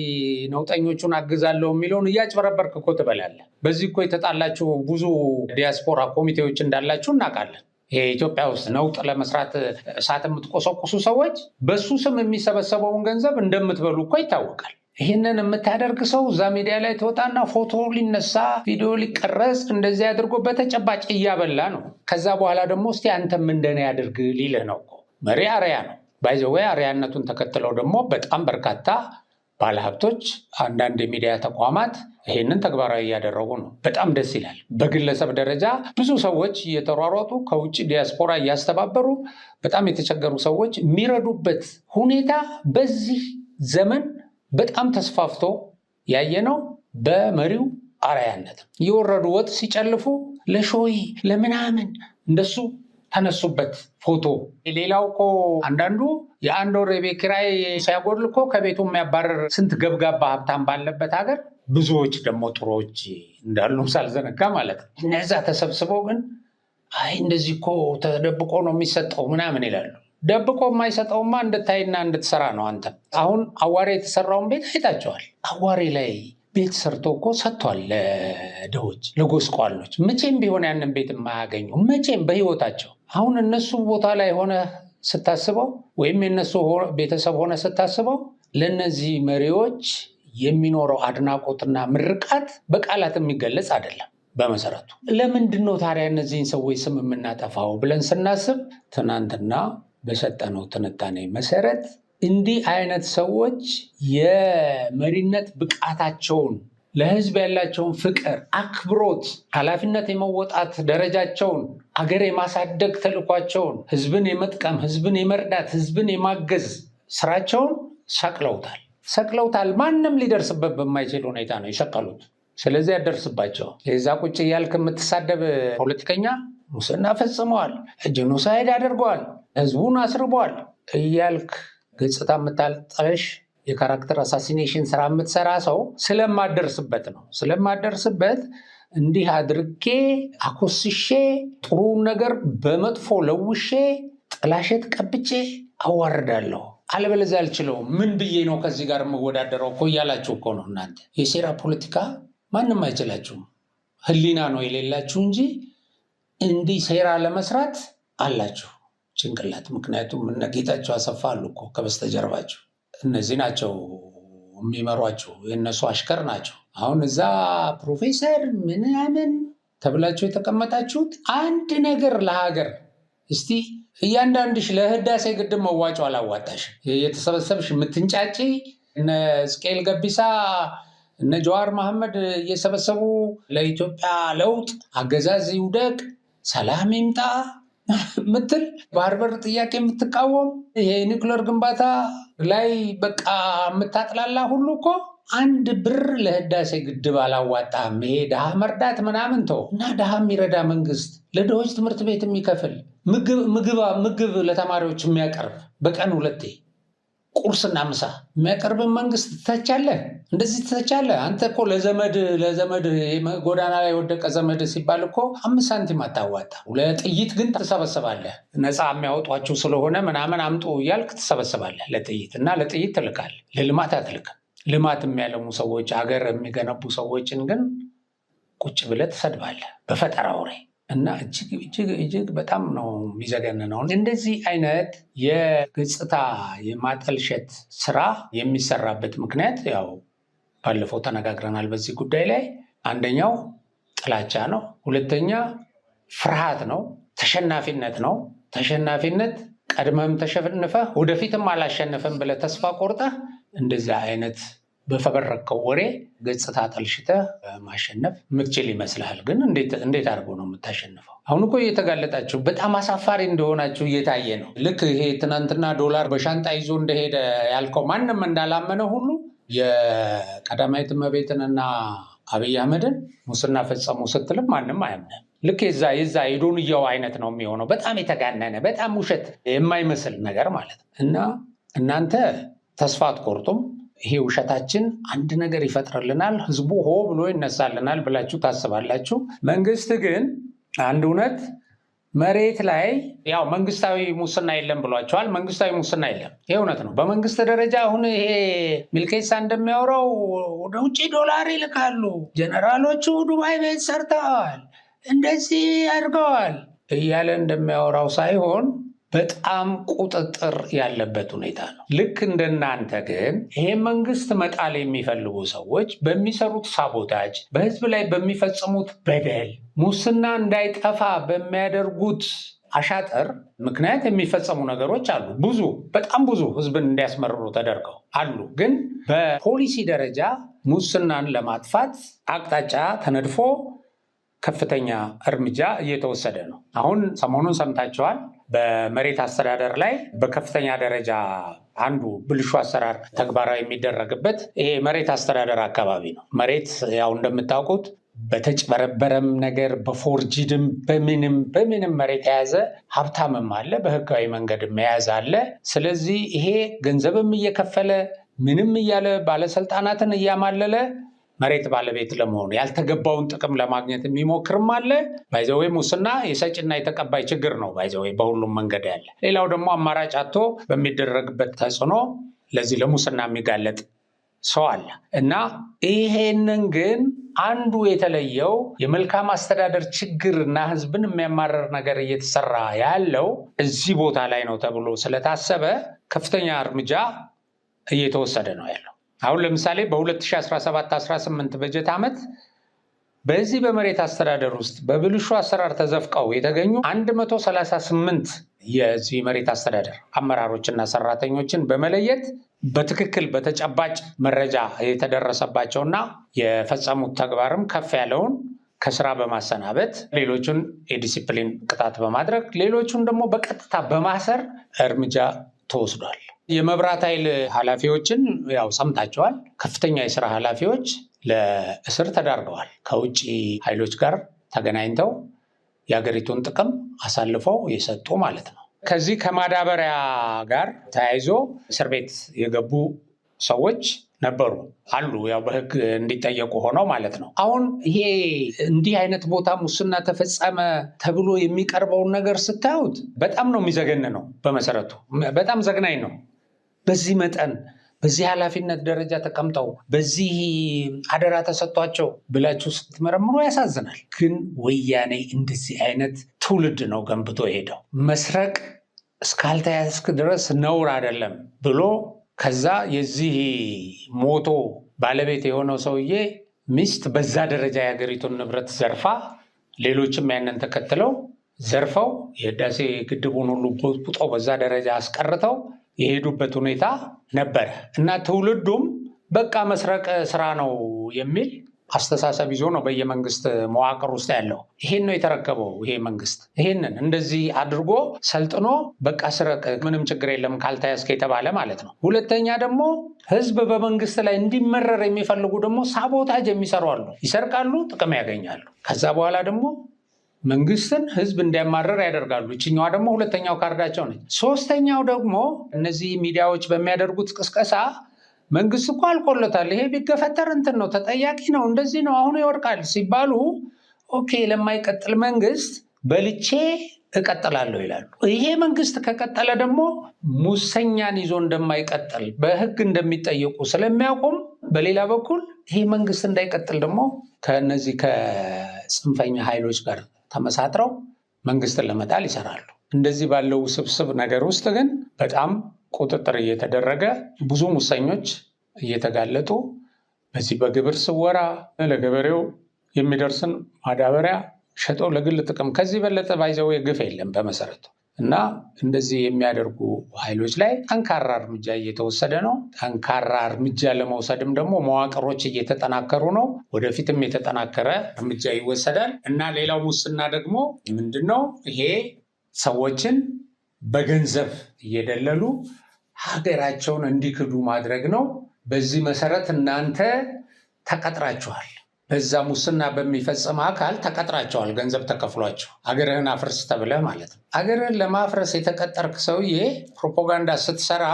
ነውጠኞቹን አግዛለሁ የሚለውን እያጭበረበርክ እኮ ትበላለህ። በዚህ እኮ የተጣላችሁ ብዙ ዲያስፖራ ኮሚቴዎች እንዳላችሁ እናውቃለን። ይሄ ኢትዮጵያ ውስጥ ነውጥ ለመስራት እሳት የምትቆሰቁሱ ሰዎች በሱ ስም የሚሰበሰበውን ገንዘብ እንደምትበሉ እኮ ይታወቃል። ይህንን የምታደርግ ሰው እዛ ሚዲያ ላይ ትወጣና ፎቶ ሊነሳ ቪዲዮ ሊቀረጽ እንደዚህ አድርጎ በተጨባጭ እያበላ ነው። ከዛ በኋላ ደግሞ እስቲ አንተም እንደኔ ያድርግ ሊልህ ነው እኮ። መሪ አርአያ ነው። ባይዘወይ አርአያነቱን ተከትለው ደግሞ በጣም በርካታ ባለሀብቶች፣ አንዳንድ የሚዲያ ተቋማት ይህንን ተግባራዊ እያደረጉ ነው። በጣም ደስ ይላል። በግለሰብ ደረጃ ብዙ ሰዎች እየተሯሯጡ ከውጭ ዲያስፖራ እያስተባበሩ በጣም የተቸገሩ ሰዎች የሚረዱበት ሁኔታ በዚህ ዘመን በጣም ተስፋፍቶ ያየነው በመሪው አርአያነት። የወረዱ ወጥ ሲጨልፉ ለሾይ ለምናምን እንደሱ ተነሱበት ፎቶ። ሌላው እኮ አንዳንዱ የአንድ ወር የቤት ኪራይ ሲያጎድል እኮ ከቤቱ የሚያባረር ስንት ገብጋባ ሀብታም ባለበት ሀገር ብዙዎች ደግሞ ጥሩዎች እንዳሉ ሳልዘነጋ ማለት ነው። እነዛ ተሰብስበው ግን አይ እንደዚህ እኮ ተደብቆ ነው የሚሰጠው ምናምን ይላሉ። ደብቆ የማይሰጠውማ እንድታይና እንድትሰራ ነው። አንተ አሁን አዋሬ የተሰራውን ቤት አይታቸዋል። አዋሬ ላይ ቤት ሰርቶ እኮ ሰጥቷል ለድሆች ለጎስቋሎች። መቼም ቢሆን ያንን ቤት የማያገኙ መቼም በህይወታቸው። አሁን እነሱ ቦታ ላይ ሆነ ስታስበው ወይም የነሱ ቤተሰብ ሆነ ስታስበው ለእነዚህ መሪዎች የሚኖረው አድናቆትና ምርቃት በቃላት የሚገለጽ አይደለም። በመሰረቱ ለምንድን ነው ታዲያ እነዚህን ሰዎች ስም የምናጠፋው ብለን ስናስብ ትናንትና በሰጠነው ትንታኔ መሰረት እንዲህ አይነት ሰዎች የመሪነት ብቃታቸውን፣ ለህዝብ ያላቸውን ፍቅር፣ አክብሮት፣ ኃላፊነት የመወጣት ደረጃቸውን፣ አገር የማሳደግ ተልኳቸውን፣ ህዝብን የመጥቀም፣ ህዝብን የመርዳት፣ ህዝብን የማገዝ ስራቸውን ሰቅለውታል። ማንም ሊደርስበት በማይችል ሁኔታ ነው የሰቀሉት። ስለዚህ ያደርስባቸው። የዛ ቁጭ እያልክ የምትሳደብ ፖለቲከኛ ሙስና ፈጽመዋል፣ ጄኖሳይድ አድርገዋል፣ ህዝቡን አስርበዋል እያልክ ገጽታ የምታጠለሽ የካራክተር አሳሲኔሽን ስራ የምትሰራ ሰው ስለማደርስበት እንዲህ አድርጌ አኮስሼ ጥሩን ነገር በመጥፎ ለውሼ ጥላሸት ቀብቼ አዋርዳለሁ፣ አለበለዚያ አልችለውም፣ ምን ብዬ ነው ከዚህ ጋር የምወዳደረው እኮ እያላችሁ እኮ ነው። እናንተ የሴራ ፖለቲካ ማንም አይችላችሁም። ህሊና ነው የሌላችሁ እንጂ እንዲህ ሴራ ለመስራት አላችሁ ጭንቅላት። ምክንያቱም እነ ጌታቸው አሰፋ አሉ እኮ ከበስተጀርባችሁ። እነዚህ ናቸው የሚመሯችሁ፣ የእነሱ አሽከር ናቸው። አሁን እዛ ፕሮፌሰር ምናምን ተብላችሁ የተቀመጣችሁት አንድ ነገር ለሀገር እስቲ እያንዳንድሽ ለህዳሴ ግድብ መዋጮ አላዋጣሽ የተሰበሰብሽ የምትንጫጪ እነ ሕዝቅኤል ገቢሳ እነ ጀዋር መሐመድ እየሰበሰቡ ለኢትዮጵያ ለውጥ አገዛዝ ይውደቅ ሰላም ይምጣ ምትል ባህር በር ጥያቄ የምትቃወም ይሄ ኒውክሌር ግንባታ ላይ በቃ የምታጥላላ ሁሉ እኮ አንድ ብር ለህዳሴ ግድብ አላዋጣም። ይሄ ድሃ መርዳት ምናምን ተው እና ድሃ የሚረዳ መንግስት ለድሆች ትምህርት ቤት የሚከፍል ምግብ ለተማሪዎች የሚያቀርብ በቀን 2 ቁርስና ምሳ የሚያቀርብን መንግስት ትተቻለህ? እንደዚህ ትተቻለህ? አንተ እኮ ለዘመድ ጎዳና ላይ ወደቀ ዘመድ ሲባል እኮ 5 ሳንቲም አታዋጣ። ለጥይት ግን ትሰበስባለህ። ነፃ የሚያወጧችሁ ስለሆነ ምናምን አምጡ እያልክ ትሰበስባለህ ለጥይት እና ለጥይት ትልካለህ። ለልማት አትልክም። ልማት የሚያለሙ ሰዎች ሀገር የሚገነቡ ሰዎችን ግን ቁጭ ብለህ ትሰድባለህ በፈጠራ ወሬ እና እጅግ በጣም ነው የሚዘገንነው። እንደዚህ አይነት የገጽታ የማጠልሸት ስራ የሚሰራበት ምክንያት ያው ባለፈው ተነጋግረናል በዚህ ጉዳይ ላይ። አንደኛው ጥላቻ ነው። ሁለተኛ ፍርሃት ነው። ተሸናፊነት ነው። ተሸናፊነት ቀድመም ተሸንፈህ ወደፊትም አላሸንፍም ብለህ ተስፋ ቆርጠህ እንደዚህ አይነት በፈበረከው ወሬ ገጽታ ጠልሽተህ ማሸነፍ የምትችል ይመስልሃል። ግን እንዴት አድርጎ ነው የምታሸንፈው? አሁን እኮ እየተጋለጣችሁ በጣም አሳፋሪ እንደሆናችሁ እየታየ ነው። ልክ ይሄ ትናንትና ዶላር በሻንጣ ይዞ እንደሄደ ያልከው ማንም እንዳላመነ ሁሉ የቀዳማዊት እመቤትንና አብይ አህመድን ሙስና ፈጸሙ ስትልም ማንም አያምንም። ልክ የዛ የዶንያው አይነት ነው የሚሆነው። በጣም የተጋነነ በጣም ውሸት የማይመስል ነገር ማለት ነው። እና እናንተ ተስፋ አትቆርጡም። ይሄ ውሸታችን አንድ ነገር ይፈጥርልናል፣ ህዝቡ ሆ ብሎ ይነሳልናል ብላችሁ ታስባላችሁ። መንግስት ግን አንድ እውነት መሬት ላይ ያው መንግስታዊ ሙስና የለም ብሏቸዋል። መንግስታዊ ሙስና የለም፣ ይሄ እውነት ነው። በመንግስት ደረጃ አሁን ይሄ ሚልኬሳ እንደሚያወራው ወደ ውጭ ዶላር ይልካሉ፣ ጀነራሎቹ ዱባይ ቤት ሰርተዋል፣ እንደዚህ አድርገዋል እያለ እንደሚያወራው ሳይሆን በጣም ቁጥጥር ያለበት ሁኔታ ነው። ልክ እንደናንተ ግን ይሄ መንግስት መጣል የሚፈልጉ ሰዎች በሚሰሩት ሳቦታጅ፣ በህዝብ ላይ በሚፈጽሙት በደል፣ ሙስና እንዳይጠፋ በሚያደርጉት አሻጥር ምክንያት የሚፈጸሙ ነገሮች አሉ። በጣም ብዙ ህዝብን እንዲያስመርሩ ተደርገው አሉ። ግን በፖሊሲ ደረጃ ሙስናን ለማጥፋት አቅጣጫ ተነድፎ ከፍተኛ እርምጃ እየተወሰደ ነው። አሁን ሰሞኑን ሰምታችኋል። በመሬት አስተዳደር ላይ በከፍተኛ ደረጃ አንዱ ብልሹ አሰራር ተግባራዊ የሚደረግበት ይሄ መሬት አስተዳደር አካባቢ ነው። መሬት ያው እንደምታውቁት በተጭበረበረም ነገር በፎርጂድም በምንም መሬት የያዘ ሀብታምም አለ፣ በህጋዊ መንገድም የያዘ አለ። ስለዚህ ይሄ ገንዘብም እየከፈለ ምንም እያለ ባለስልጣናትን እያማለለ መሬት ባለቤት ለመሆኑ ያልተገባውን ጥቅም ለማግኘት የሚሞክርም አለ። ባይዘዌ ሙስና የሰጭና የተቀባይ ችግር ነው። ባይዘዌ በሁሉም መንገድ ያለ። ሌላው ደግሞ አማራጭ አጥቶ በሚደረግበት ተጽዕኖ ለዚህ ለሙስና የሚጋለጥ ሰው አለ እና ይሄንን ግን አንዱ የተለየው የመልካም አስተዳደር ችግርና ህዝብን የሚያማረር ነገር እየተሰራ ያለው እዚህ ቦታ ላይ ነው ተብሎ ስለታሰበ ከፍተኛ እርምጃ እየተወሰደ ነው ያለው። አሁን ለምሳሌ በ2017-18 በጀት ዓመት በዚህ በመሬት አስተዳደር ውስጥ በብልሹ አሰራር ተዘፍቀው የተገኙ 138 የዚህ መሬት አስተዳደር አመራሮችና ሰራተኞችን በመለየት በትክክል በተጨባጭ መረጃ የተደረሰባቸውና የፈጸሙት ተግባርም ከፍ ያለውን ከስራ በማሰናበት ሌሎቹን የዲሲፕሊን ቅጣት በማድረግ ሌሎቹን ደግሞ በቀጥታ በማሰር እርምጃ ተወስዷል። የመብራት ኃይል ኃላፊዎችን ያው ሰምታቸዋል። ከፍተኛ የስራ ኃላፊዎች ለእስር ተዳርገዋል። ከውጭ ኃይሎች ጋር ተገናኝተው የሀገሪቱን ጥቅም አሳልፈው የሰጡ ማለት ነው። ከዚህ ከማዳበሪያ ጋር ተያይዞ እስር ቤት የገቡ ሰዎች ነበሩ አሉ፣ ያው በህግ እንዲጠየቁ ሆነው ማለት ነው። አሁን ይሄ እንዲህ አይነት ቦታ ሙስና ተፈጸመ ተብሎ የሚቀርበውን ነገር ስታዩት በጣም ነው የሚዘገንነው። በመሰረቱ በጣም ዘግናኝ ነው። በዚህ መጠን በዚህ ኃላፊነት ደረጃ ተቀምጠው በዚህ አደራ ተሰጥቷቸው ብላችሁ ስትመረምሩ ያሳዝናል። ግን ወያኔ እንደዚህ አይነት ትውልድ ነው ገንብቶ ሄደው መስረቅ እስካልተያዝክ ድረስ ነውር አይደለም ብሎ ከዛ የዚህ ሞቶ ባለቤት የሆነው ሰውዬ ሚስት በዛ ደረጃ የሀገሪቱን ንብረት ዘርፋ ሌሎችም ያንን ተከትለው ዘርፈው የህዳሴ ግድቡን ሁሉ ቦጥቡጠው በዛ ደረጃ አስቀርተው የሄዱበት ሁኔታ ነበረ እና ትውልዱም በቃ መስረቅ ስራ ነው የሚል አስተሳሰብ ይዞ ነው በየመንግስት መዋቅር ውስጥ ያለው። ይሄን ነው የተረከበው ይሄ መንግስት። ይሄንን እንደዚህ አድርጎ ሰልጥኖ በቃ ስረቅ ምንም ችግር የለም ካልተያዝክ የተባለ ማለት ነው። ሁለተኛ ደግሞ ህዝብ በመንግስት ላይ እንዲመረር የሚፈልጉ ደግሞ ሳቦታጅ የሚሰሩ አሉ። ይሰርቃሉ፣ ጥቅም ያገኛሉ። ከዛ በኋላ ደግሞ መንግስትን ህዝብ እንዲያማረር ያደርጋሉ። ይችኛዋ ደግሞ ሁለተኛው ካርዳቸው ነች። ሶስተኛው ደግሞ እነዚህ ሚዲያዎች በሚያደርጉት ቅስቀሳ መንግስት እኮ አልቆለታል፣ ይሄ ቢገፈተር እንትን ነው ተጠያቂ ነው እንደዚህ ነው አሁን ይወርቃል ሲባሉ ኦኬ ለማይቀጥል መንግስት በልቼ እቀጥላለሁ ይላሉ። ይሄ መንግስት ከቀጠለ ደግሞ ሙሰኛን ይዞ እንደማይቀጥል በህግ እንደሚጠየቁ ስለሚያውቁም በሌላ በኩል ይሄ መንግስት እንዳይቀጥል ደግሞ ከነዚህ ከጽንፈኛ ኃይሎች ጋር ተመሳጥረው መንግስትን ለመጣል ይሰራሉ። እንደዚህ ባለው ውስብስብ ነገር ውስጥ ግን በጣም ቁጥጥር እየተደረገ ብዙ ሙሰኞች እየተጋለጡ በዚህ በግብር ስወራ ለገበሬው የሚደርስን ማዳበሪያ ሸጠው ለግል ጥቅም ከዚህ በለጠ ባይዘው ግፍ የለም በመሰረቱ እና እንደዚህ የሚያደርጉ ኃይሎች ላይ ጠንካራ እርምጃ እየተወሰደ ነው። ጠንካራ እርምጃ ለመውሰድም ደግሞ መዋቅሮች እየተጠናከሩ ነው። ወደፊትም የተጠናከረ እርምጃ ይወሰዳል እና ሌላው ሙስና ደግሞ ምንድነው? ይሄ ሰዎችን በገንዘብ እየደለሉ ሀገራቸውን እንዲክዱ ማድረግ ነው። በዚህ መሰረት እናንተ ተቀጥራችኋል፣ በዛ ሙስና በሚፈጽም አካል ተቀጥራችኋል፣ ገንዘብ ተከፍሏቸው ሀገርህን አፍርስ ተብለህ ማለት ነው። ሀገርህን ለማፍረስ የተቀጠርክ ሰውዬ ፕሮፓጋንዳ ስትሰራ፣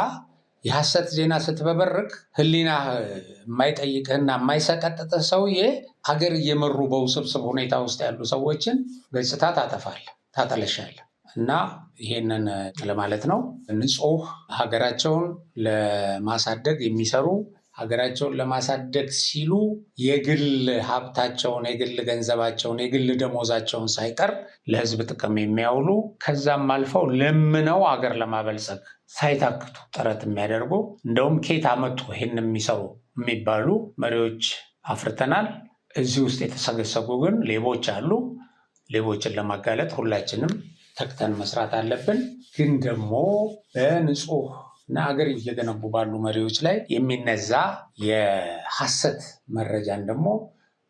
የሐሰት ዜና ስትበበርክ፣ ህሊና የማይጠይቅህና የማይሰቀጥጥህ ሰውዬ ሀገር እየመሩ በውስብስብ ሁኔታ ውስጥ ያሉ ሰዎችን ገጽታ ታጠፋለህ፣ ታጠለሻለህ። እና ይሄንን ለማለት ነው። ንጹህ ሀገራቸውን ለማሳደግ የሚሰሩ ሀገራቸውን ለማሳደግ ሲሉ የግል ሀብታቸውን፣ የግል ገንዘባቸውን፣ የግል ደሞዛቸውን ሳይቀር ለህዝብ ጥቅም የሚያውሉ ከዛም አልፈው ለምነው ሀገር ለማበልጸግ ሳይታክቱ ጥረት የሚያደርጉ እንደውም ኬት አመጡ ይህን የሚሰሩ የሚባሉ መሪዎች አፍርተናል። እዚህ ውስጥ የተሰገሰጉ ግን ሌቦች አሉ። ሌቦችን ለማጋለጥ ሁላችንም ተክተን መስራት አለብን። ግን ደግሞ በንጹህ እና ሀገር እየገነቡ ባሉ መሪዎች ላይ የሚነዛ የሐሰት መረጃን ደግሞ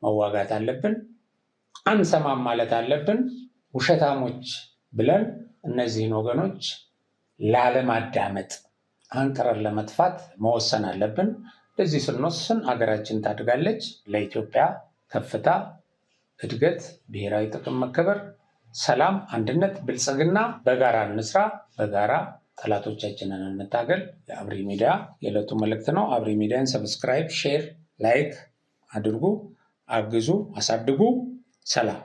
መዋጋት አለብን። አንሰማም ማለት አለብን። ውሸታሞች ብለን እነዚህን ወገኖች ላለማዳመጥ አንቅረን ለመጥፋት መወሰን አለብን። ለዚህ ስንወስን ሀገራችን ታድጋለች። ለኢትዮጵያ ከፍታ፣ እድገት፣ ብሔራዊ ጥቅም መከበር፣ ሰላም፣ አንድነት፣ ብልጽግና በጋራ እንስራ፣ በጋራ ጠላቶቻችንን እንታገል። የአብሪ ሚዲያ የዕለቱ መልእክት ነው። አብሪ ሚዲያን ሰብስክራይብ፣ ሼር፣ ላይክ አድርጉ፣ አግዙ፣ አሳድጉ። ሰላም።